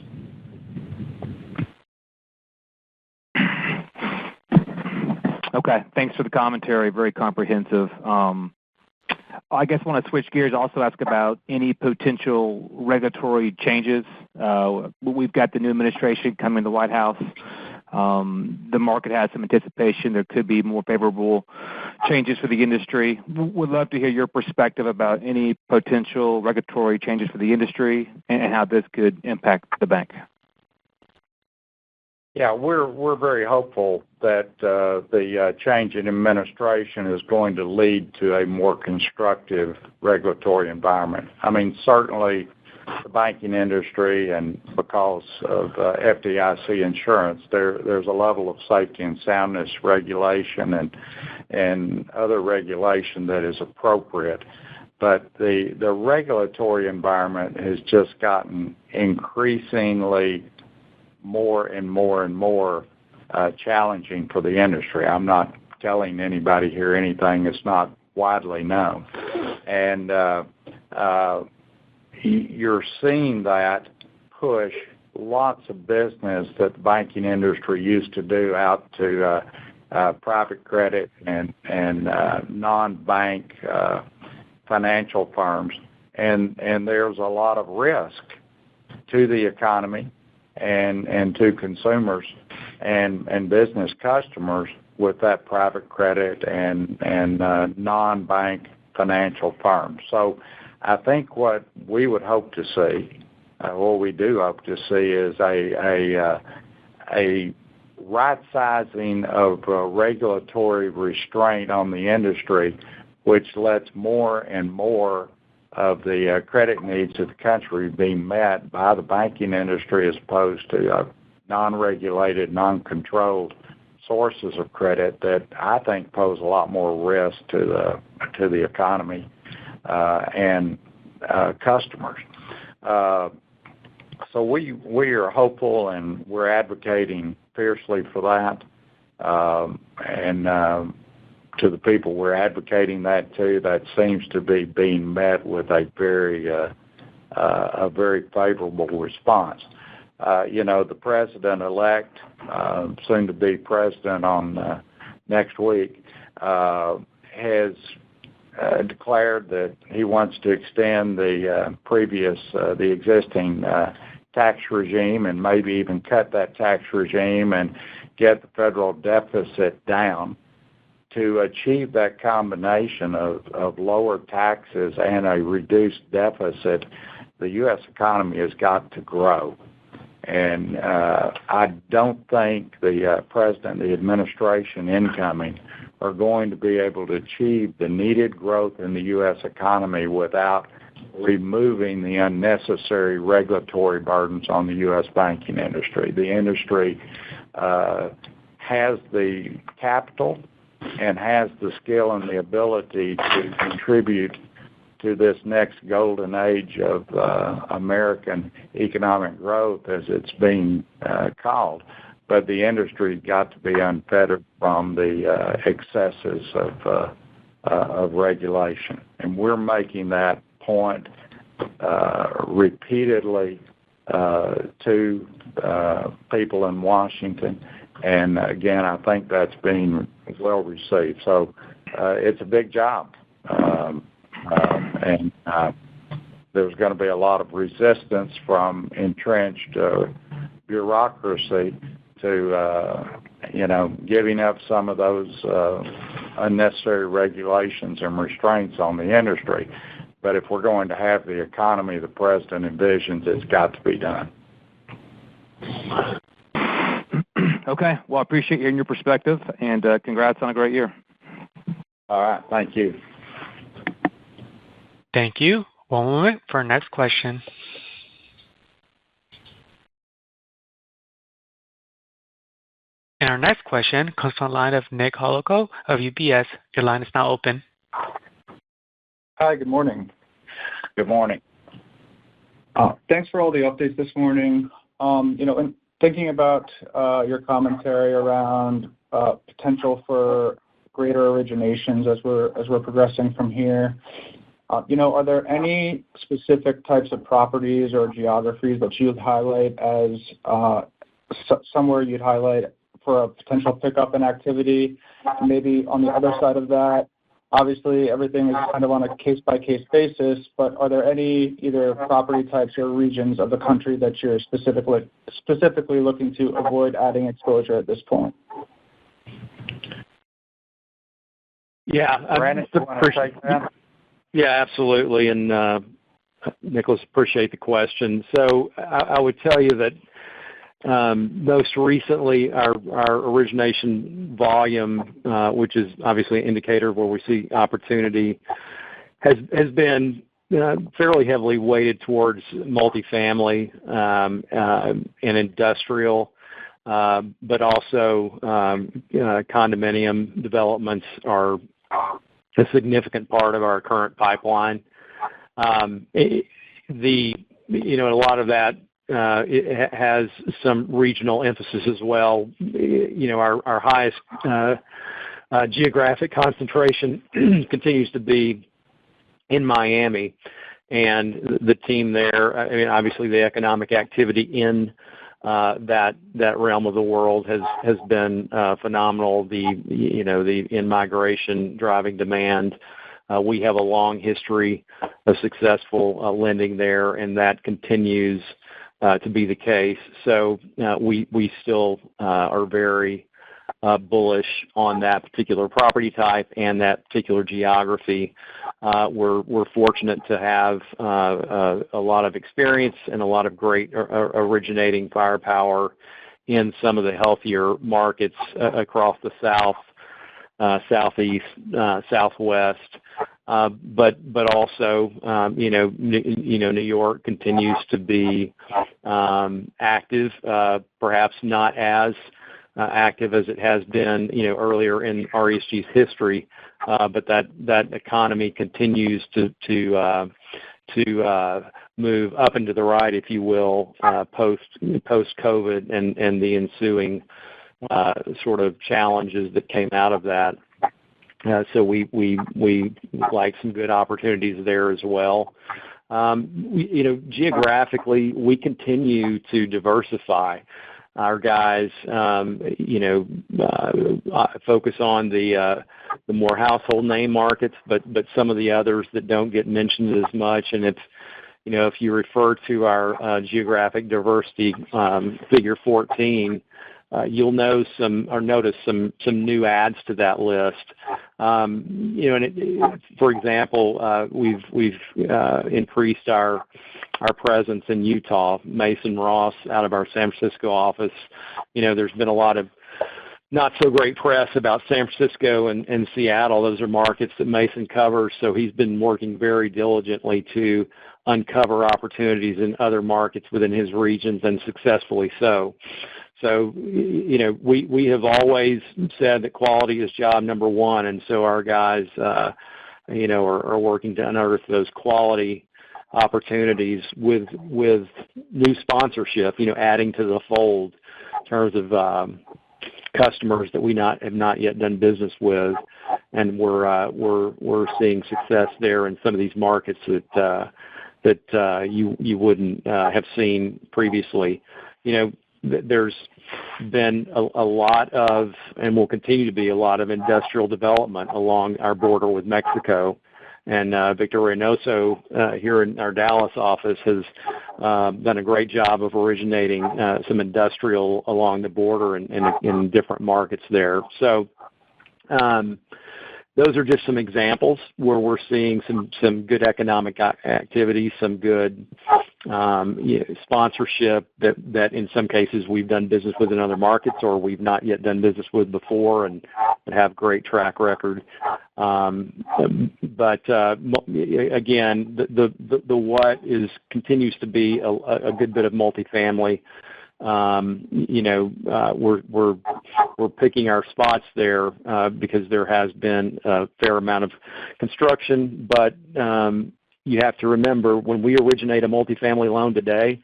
Okay, thanks for the commentary. Very comprehensive. I guess I want to switch gears, also ask about any potential regulatory changes. We've got the new administration coming to the White House. The market has some anticipation there could be more favorable changes for the industry. Would love to hear your perspective about any potential regulatory changes for the industry and how this could impact the bank. Yeah, we're very hopeful that the change in administration is going to lead to a more constructive regulatory environment. I mean, certainly the banking industry, and because of FDIC insurance, there's a level of safety and soundness regulation and other regulation that is appropriate. But the regulatory environment has just gotten increasingly more and more challenging for the industry. I'm not telling anybody here anything that's not widely known. And you're seeing that push lots of business that the banking industry used to do out to private credit and non-bank financial firms. And there's a lot of risk to the economy and to consumers and business customers with that private credit and non-bank financial firms. So I think what we would hope to see, what we do hope to see, is a right sizing of regulatory restraint on the industry, which lets more and more of the credit needs of the country being met by the banking industry as opposed to non-regulated, non-controlled sources of credit that I think pose a lot more risk to the economy and customers. So we are hopeful, and we're advocating fiercely for that. And to the people we're advocating that to, that seems to be being met with a very favorable response. The president-elect, soon to be president on next week, has declared that he wants to extend the existing tax regime and maybe even cut that tax regime and get the federal deficit down. To achieve that combination of lower taxes and a reduced deficit, the U.S. economy has got to grow. And I don't think the president, the administration incoming, are going to be able to achieve the needed growth in the U.S. economy without removing the unnecessary regulatory burdens on the U.S. banking industry. The industry has the capital and has the skill and the ability to contribute to this next golden age of American economic growth, as it's being called. But the industry's got to be unfettered from the excesses of regulation. And we're making that point repeatedly to people in Washington. And again, I think that's being well received. So it's a big job. And there's going to be a lot of resistance from entrenched bureaucracy to, giving up some of those unnecessary regulations and restraints on the industry. But if we're going to have the economy the president envisions, it's got to be done. Okay. Well, I appreciate hearing your perspective, and congrats on a great year. All right. Thank you. Thank you. One moment for our next question. And our next question comes from the line of Nick Holowko of UBS. Your line is now open. Hi, good morning. Good morning. Thanks for all the updates this morning. And thinking about your commentary around potential for greater originations as we're progressing from here, are there any specific types of properties or geographies that you would highlight as somewhere you'd highlight for a potential pickup in activity? And maybe on the other side of that, Obviously, everything is kind of on a case-by-case basis, but are there any either property types or regions of the country that you're specifically looking to avoid adding exposure at this point? Yeah. Brandon, you want to take that? Yeah, absolutely. And Nicholas, appreciate the question. So I would tell you that most recently our origination volume, which is obviously an indicator of where we see opportunity, has been fairly heavily weighted towards multifamily and industrial, but also condominium developments are a significant part of our current pipeline. A lot of that it has some regional emphasis as well. Our highest geographic concentration continues to be in Miami, and the team there. I mean, obviously, the economic activity in that realm of the world has been phenomenal. The in-migration driving demand. We have a long history of successful lending there, and that continues to be the case. So we still are very bullish on that particular property type and that particular geography. We're fortunate to have a lot of experience and a lot of great originating firepower in some of the healthier markets across the South, Southeast, Southwest. But also, New York continues to be active, perhaps not as active as it has been, earlier in RESG's history. But that economy continues to move up and to the right, if you will, post COVID and the ensuing sort of challenges that came out of that. So we like some good opportunities there as well. Geographically, we continue to diversify. Our guys, focus on the more household name markets, but some of the others that don't get mentioned as much. And if you refer to our geographic diversity figure 14. You'll notice some new adds to that list. For example, we've increased our presence in Utah. Mason Ross out of our San Francisco office. There's been a lot of not so great press about San Francisco and Seattle. Those are markets that Mason covers, so he's been working very diligently to uncover opportunities in other markets within his regions, and successfully so. So, we have always said that quality is job number one, and so our guys, are working to unearth those quality opportunities with new sponsorship, adding to the fold in terms of customers that we have not yet done business with, and we're seeing success there in some of these markets that you wouldn't have seen previously. There's been a lot of, and will continue to be a lot of, industrial development along our border with Mexico. And Victor Reynoso here in our Dallas office has done a great job of originating some industrial along the border in different markets there. So those are just some examples where we're seeing some good economic activity, some good sponsorship that in some cases we've done business with in other markets, or we've not yet done business with before and have great track record. But again, the what continues to be a good bit of multifamily. We're picking our spots there because there has been a fair amount of construction, but you have to remember, when we originate a multifamily loan today,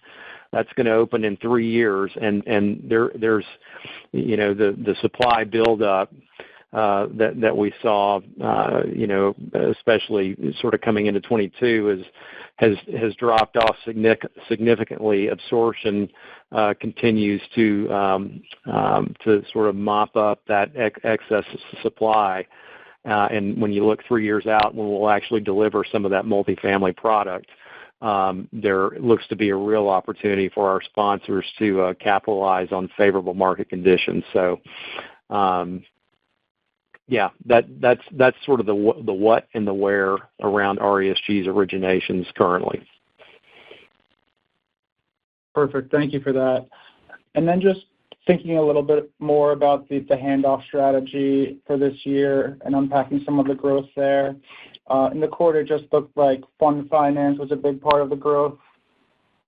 that's going to open in 3 years, and there's the supply buildup that we saw, especially sort of coming into 22 has dropped off significantly. Absorption continues to sort of mop up that excess supply. And when you look 3 years out, when we'll actually deliver some of that multifamily product, there looks to be a real opportunity for our sponsors to capitalize on favorable market conditions. So, yeah, that's sort of the what and the where around RESG's originations currently. Perfect. Thank you for that. And then just thinking a little bit more about the handoff strategy for this year and unpacking some of the growth there. In the quarter, it just looked like fund finance was a big part of the growth.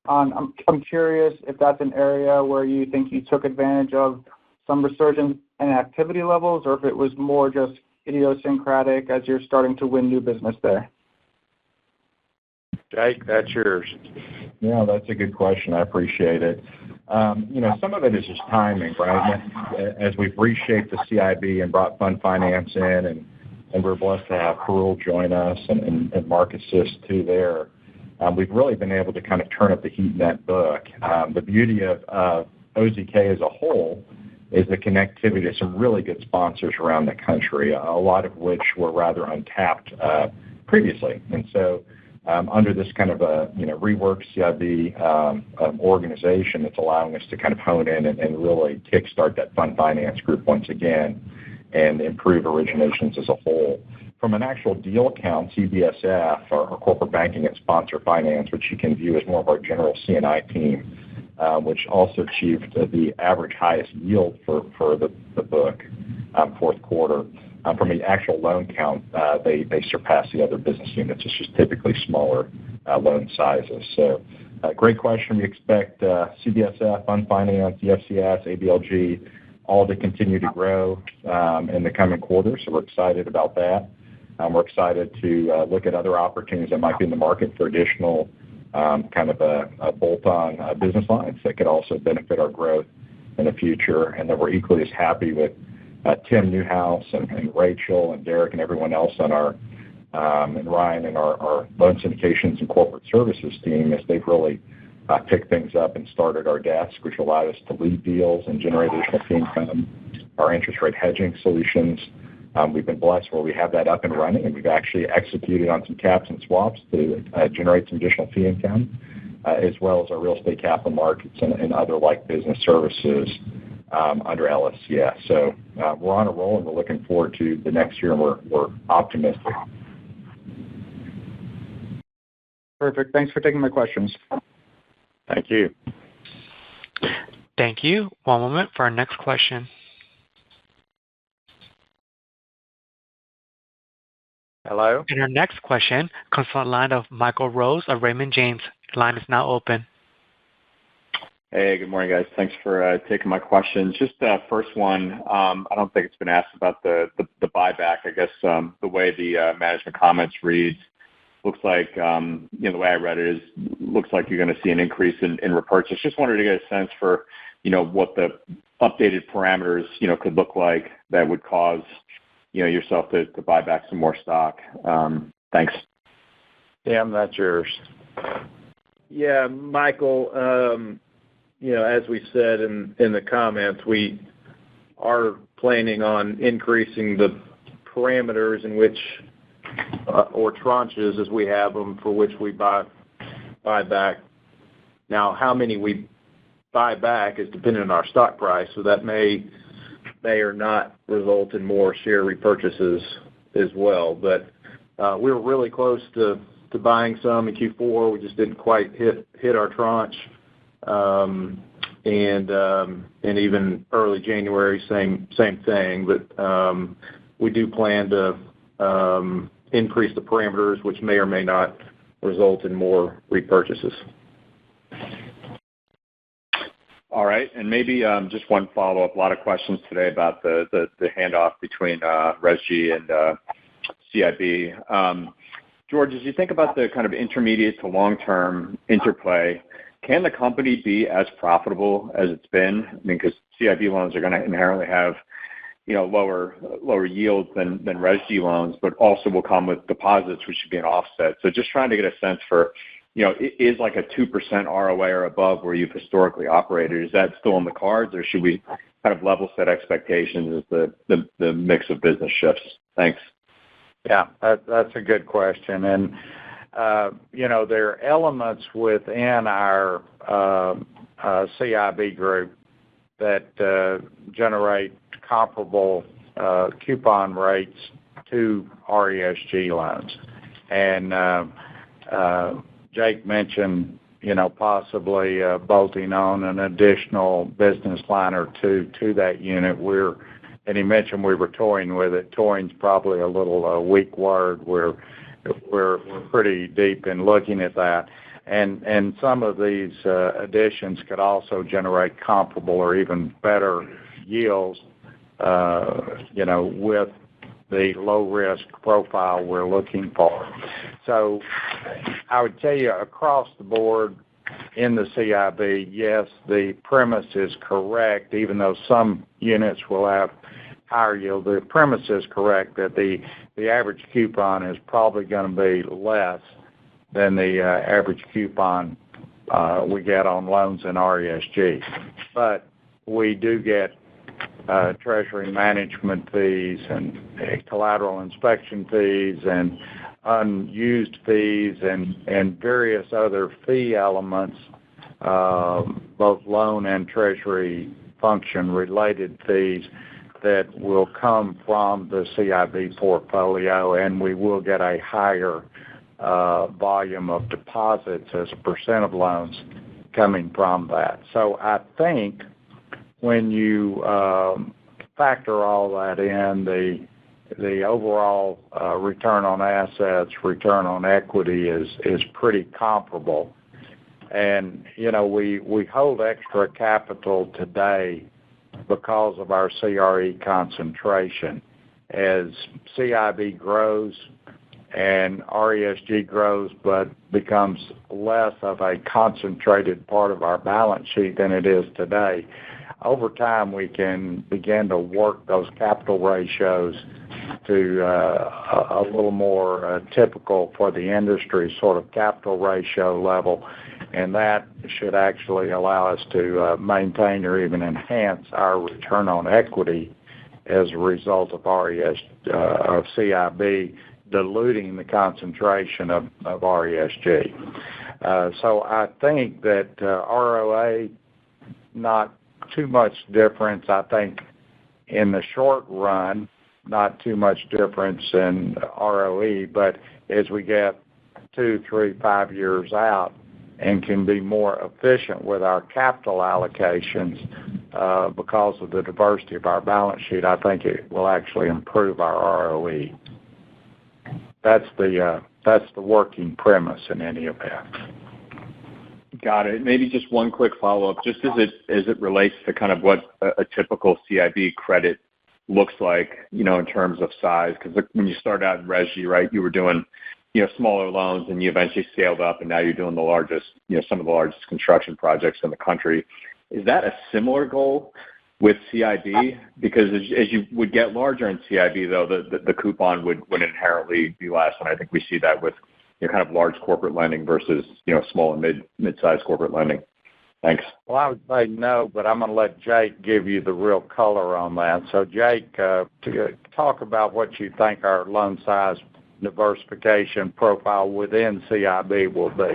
I'm curious if that's an area where you think you took advantage of some resurgence in activity levels, or if it was more just idiosyncratic as you're starting to win new business there. Jake, that's yours. Yeah, that's a good question. I appreciate it. Some of it is just timing, right? As we've reshaped the CIB and brought fund finance in, and we're blessed to have Perul join us and Mark assist too there, we've really been able to kind of turn up the heat in that book. The beauty of OZK as a whole is the connectivity to some really good sponsors around the country, a lot of which were rather untapped previously. And so under this kind of a reworked CIB organization, it's allowing us to kind of hone in and really kickstart that fund finance group once again and improve originations as a whole. From an actual deal count, CBSF, our corporate banking and sponsor finance, which you can view as more of our general C&I team, which also achieved the average highest yield for the book fourth quarter. From the actual loan count, they surpass the other business units. It's just typically smaller loan sizes. So great question. We expect CBSF, Fund Finance, EFCS, ABLG, all to continue to grow in the coming quarters. So we're excited about that. We're excited to look at other opportunities that might be in the market for additional kind of a bolt-on business lines that could also benefit our growth in the future. And then we're equally as happy with Tim Newhouse and Rachel and Derek and everyone else on our and Ryan and our loan syndications and corporate services team, as they've really picked things up and started our desk, which allowed us to lead deals and generate additional fee income. Our interest rate hedging solutions, we've been blessed where we have that up and running, and we've actually executed on some caps and swaps to generate some additional fee income, as well as our real estate capital markets and other like business services under LSCS. So we're on a roll, and we're looking forward to the next year, and we're optimistic. Perfect. Thanks for taking my questions. Thank you. Thank you. One moment for our next question. Hello? And our next question comes from the line of Michael Rose of Raymond James. Your line is now open. Hey, good morning, guys. Thanks for taking my questions. Just first one, I don't think it's been asked about the buyback. I guess the way the management comments reads, looks like, the way I read it is, looks like you're going to see an increase in repurchase. Just wanted to get a sense for, what the updated parameters, could look like that would cause, yourself to buy back some more stock. Thanks. Tim, that's yours. Yeah, Michael, as we said in the comments, we are planning on increasing the parameters in which or tranches as we have them for which we buy back. Now, how many we buy back is dependent on our stock price, so that may or not result in more share repurchases as well. But we were really close to buying some in Q4. We just didn't quite hit our tranche. And even early January, same thing. But we do plan to increase the parameters, which may or may not result in more repurchases. All right. And maybe just one follow-up. A lot of questions today about the handoff between RESG and CIB. George, as you think about the kind of intermediate to long-term interplay, can the company be as profitable as it's been? I mean, because CIB loans are going to inherently have lower yields than RESG loans, but also will come with deposits, which should be an offset. So just trying to get a sense for, is like a 2% ROA or above where you've historically operated, is that still in the cards, or should we kind of level set expectations as the mix of business shifts? Thanks. Yeah, that's a good question. And, there are elements within our CIB group that generate comparable coupon rates to RESG loans. And Jake mentioned, possibly bolting on an additional business line or two to that unit. And he mentioned we were toying with it. Toying's probably a little weak word. We're pretty deep in looking at that. And some of these additions could also generate comparable or even better yields, with the low risk profile we're looking for. So I would tell you across the board in the CIB, yes, the premise is correct, even though some units will have higher yield. The premise is correct that the average coupon is probably going to be less than the average coupon we get on loans in RESG. But we do get treasury management fees and collateral inspection fees and unused fees and various other fee elements, both loan and treasury function related fees that will come from the CIB portfolio, and we will get a higher volume of deposits as a percent of loans coming from that. So I think when you factor all that in, the overall return on assets, return on equity is pretty comparable. And, we hold extra capital today because of our CRE concentration. As CIB grows and RESG grows but becomes less of a concentrated part of our balance sheet than it is today, over time we can begin to work those capital ratios to a little more typical for the industry sort of capital ratio level, and that should actually allow us to maintain or even enhance our return on equity as a result of of CIB diluting the concentration of RESG. So I think that ROA, not too much difference. I think in the short run, not too much difference in ROE, but as we get 2, 3, 5 years out and can be more efficient with our capital allocations because of the diversity of our balance sheet, I think it will actually improve our ROE. That's the working premise in any event. Got it. Maybe just one quick follow-up, just as it relates to kind of what a typical CIB credit looks like, in terms of size. Because when you started out in RESG, right, you were doing, smaller loans, and you eventually scaled up, and now you're doing the largest, some of the largest construction projects in the country. Is that a similar goal with CIB? Because as you would get larger in CIB, though, the coupon would inherently be less, and I think we see that with kind of large corporate lending versus small and mid-sized corporate lending. Thanks. Well, I would say no, but I'm going to let Jake give you the real color on that. So, Jake, to talk about what you think our loan size diversification profile within CIB will be.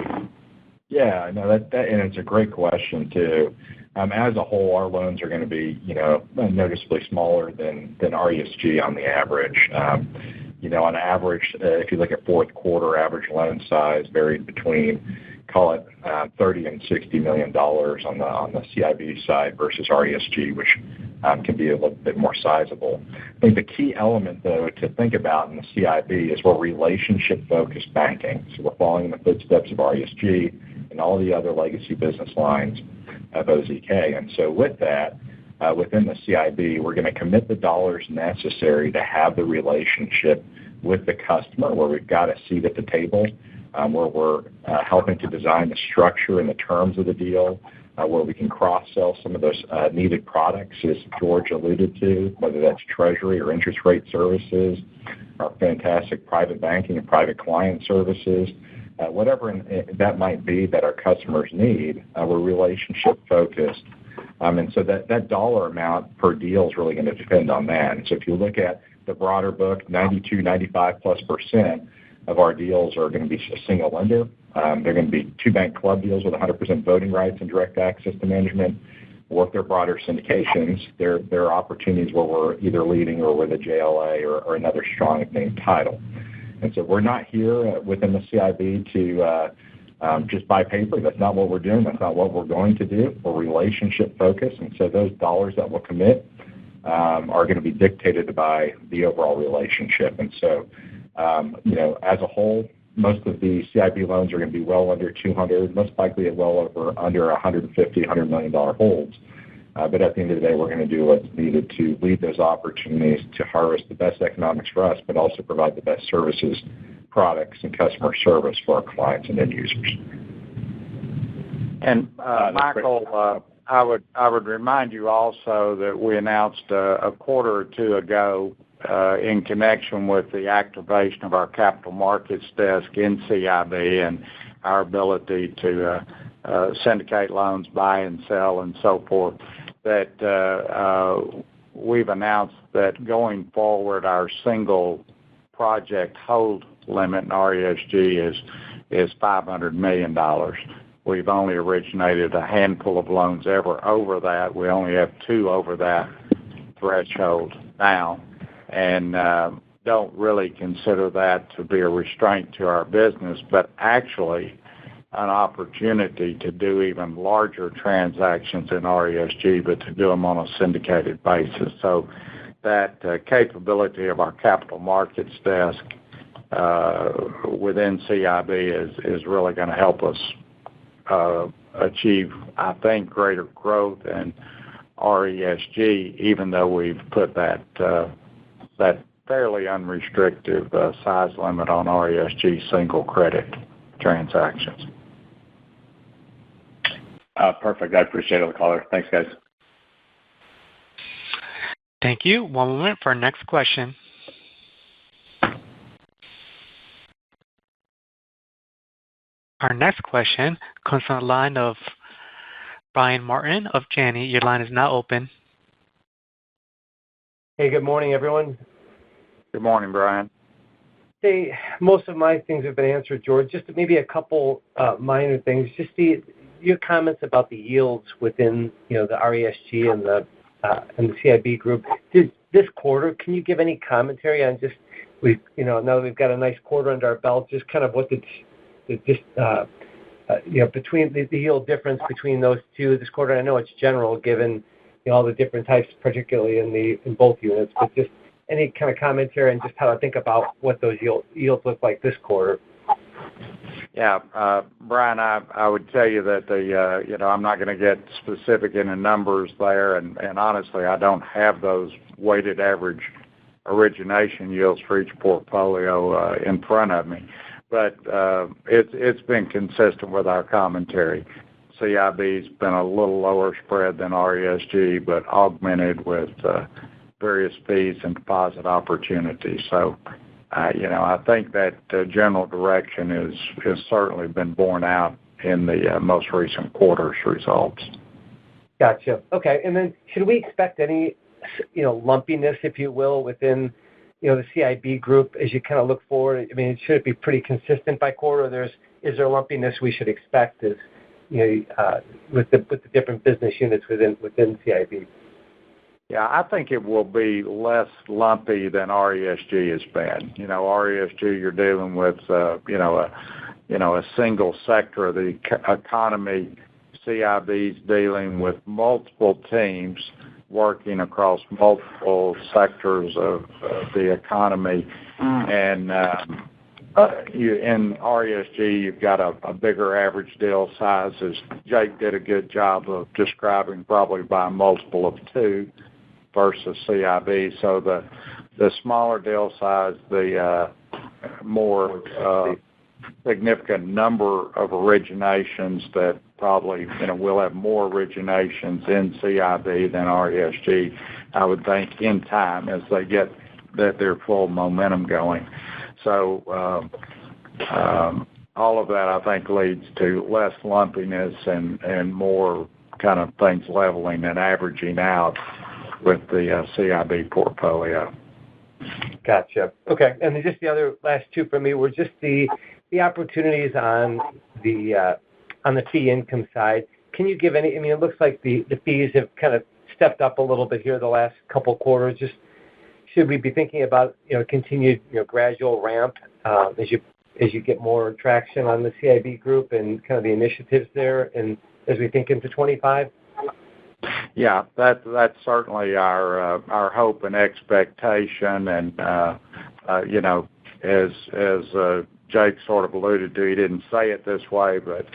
Yeah, no, that and it's a great question too. As a whole, our loans are going to be, noticeably smaller than RESG on the average. On average, if you look at fourth quarter, average loan size varied between, call it $30 and $60 million on the CIB side versus RESG, which can be a little bit more sizable. I think the key element, though, to think about in the CIB is we're relationship-focused banking. So we're following in the footsteps of RESG and all the other legacy business lines of OZK. And so with that, within the CIB, we're going to commit the dollars necessary to have the relationship with the customer, where we've got a seat at the table, where we're helping to design the structure and the terms of the deal, where we can cross-sell some of those needed products, as George alluded to, whether that's treasury or interest rate services, our fantastic private banking and private client services, whatever that might be that our customers need. We're relationship-focused. And so that dollar amount per deal is really going to depend on that. And so if you look at the broader book, 95+% of our deals are going to be a single lender. They're going to be two bank club deals with 100% voting rights and direct access to management. Or if they're broader syndications, there are opportunities where we're either leading or with a JLA or another strong named title. And so we're not here within the CIB to just buy paper. That's not what we're doing. That's not what we're going to do. We're relationship focused, and so those dollars that we'll commit are going to be dictated by the overall relationship. And so, as a whole, most of the CIB loans are going to be well under 200, most likely at well under $150, $100 million holds. But at the end of the day, we're going to do what's needed to lead those opportunities to harvest the best economics for us, but also provide the best services, products, and customer service for our clients and end users. And Michael, I would remind you also that we announced a quarter or two ago in connection with the activation of our capital markets desk in CIB and our ability to syndicate loans, buy and sell, and so forth, that we've announced that going forward, our single project hold limit in RESG is $500 million. We've only originated a handful of loans ever over that. We only have 2 over that threshold now, and don't really consider that to be a restraint to our business, but actually an opportunity to do even larger transactions in RESG, but to do them on a syndicated basis. So that capability of our capital markets desk within CIB is really going to help us achieve, I think, greater growth in RESG, even though we've put that fairly unrestricted size limit on RESG single credit transactions. Perfect. I appreciate all the color. Thanks, guys. Thank you. One moment for our next question. Our next question comes from the line of Brian Martin of Janney. Your line is now open. Hey, good morning, everyone. Good morning, Brian. Hey, most of my things have been answered, George. Just maybe a couple minor things. Just your comments about the yields within, the RESG and the CIB group. This quarter, can you give any commentary on just now that we've got a nice quarter under our belt, just kind of what between the yield difference between those two this quarter? I know it's general given all the different types, particularly in both units, but just any kind of commentary and just how to think about what those yields look like this quarter. Yeah, Brian, I would tell you that I'm not going to get specific in the numbers there, and honestly, I don't have those weighted average origination yields for each portfolio in front of me. But it's been consistent with our commentary. CIB's been a little lower spread than RESG, but augmented with various fees and deposit opportunities. So, I think that general direction has certainly been borne out in the most recent quarter's results. Gotcha. Okay, and then should we expect any, lumpiness, if you will, within, the CIB group as you kind of look forward? I mean, should it be pretty consistent by quarter? Is there lumpiness we should expect as, with the different business units within CIB? Yeah, I think it will be less lumpy than RESG has been. RESG, you're dealing with, a single sector of the economy. CIB's dealing with multiple teams working across multiple sectors of the economy. And in RESG, you've got a bigger average deal size, as Jake did a good job of describing, probably by a multiple of 2 versus CIB. So the smaller deal size, the more significant number of originations that probably, we'll have more originations in CIB than RESG, I would think, in time as they get their full momentum going. So all of that, I think, leads to less lumpiness and more kind of things leveling and averaging out with the CIB portfolio. Gotcha. Okay. And then just the other last two for me were just the opportunities on the fee income side. Can you give any? I mean, it looks like the fees have kind of stepped up a little bit here the last couple quarters. Just should we be thinking about continued gradual ramp as you get more traction on the CIB group and kind of the initiatives there, and as we think into 25? Yeah, that's certainly our hope and expectation. And as Jake sort of alluded to, he didn't say it this way, but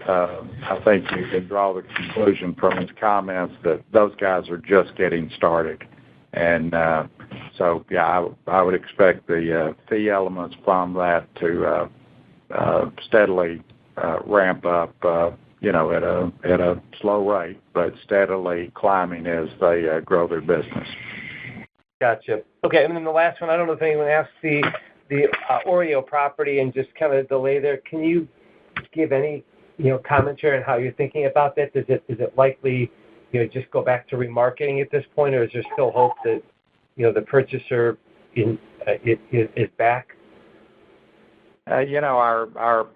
I think you can draw the conclusion from his comments that those guys are just getting started. And so, yeah, I would expect the fee elements from that to steadily ramp up, at a slow rate, but steadily climbing as they grow their business. Gotcha. Okay, and then the last one, I don't know if anyone asked the Oreo property and just kind of the delay there. Can you give any commentary on how you're thinking about that? Is it likely just go back to remarketing at this point, or is there still hope that the purchaser is back? Our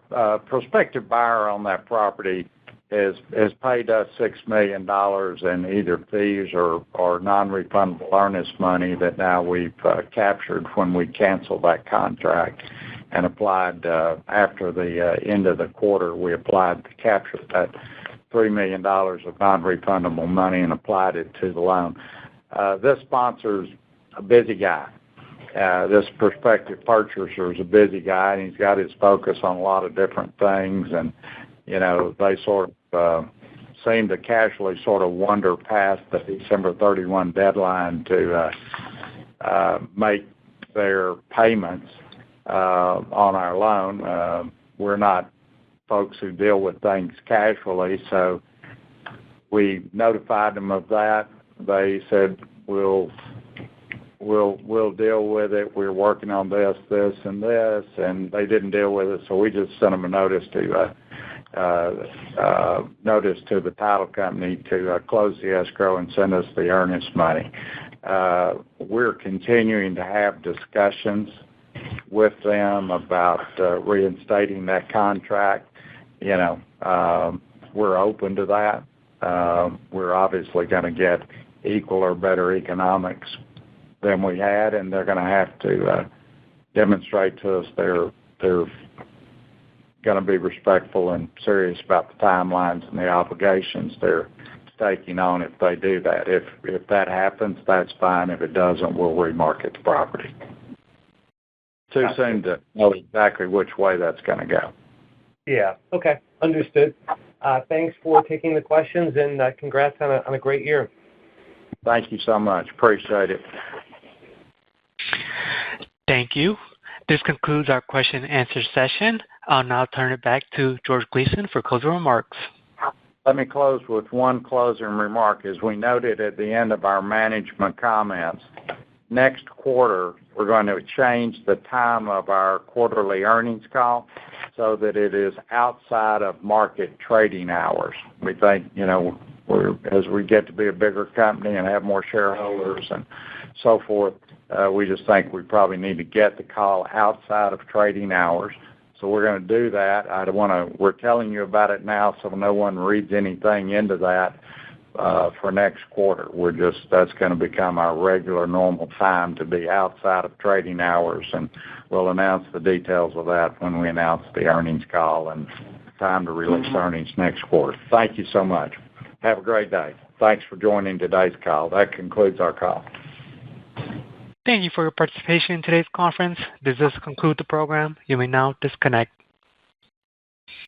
prospective buyer on that property has paid us $6 million in either fees or non-refundable earnest money that now we've captured when we canceled that contract and applied after the end of the quarter. We applied to capture that $3 million of non-refundable money and applied it to the loan. This sponsor's a busy guy. This prospective purchaser is a busy guy, and he's got his focus on a lot of different things. And, they sort of seem to casually sort of wander past the December 31 deadline to make their payments on our loan. We're not folks who deal with things casually, so we notified them of that. They said, we'll deal with it. We're working on this, and this, and they didn't deal with it. So we just sent them a notice to the title company to close the escrow and send us the earnest money. We're continuing to have discussions with them about reinstating that contract. We're open to that. We're obviously going to get equal or better economics than we had, and they're going to have to demonstrate to us they're going to be respectful and serious about the timelines and the obligations they're taking on if they do that. If that happens, that's fine. If it doesn't, we'll remarket the property. Too soon to know exactly which way that's going to go. Yeah. Okay. Understood. Thanks for taking the questions, and congrats on a great year. Thank you so much. Appreciate it. Thank you. This concludes our question and answer session. I'll now turn it back to George Gleason for closing remarks. Let me close with one closing remark. As we noted at the end of our management comments, next quarter we're going to change the time of our quarterly earnings call so that it is outside of market trading hours. We think, as we get to be a bigger company and have more shareholders and so forth, we just think we probably need to get the call outside of trading hours. So we're going to do that. We're telling you about it now so no one reads anything into that for next quarter. That's going to become our regular normal time to be outside of trading hours, and we'll announce the details of that when we announce the earnings call and time to release earnings next quarter. Thank you so much. Have a great day. Thanks for joining today's call. That concludes our call. Thank you for your participation in today's conference. This does conclude the program. You may now disconnect.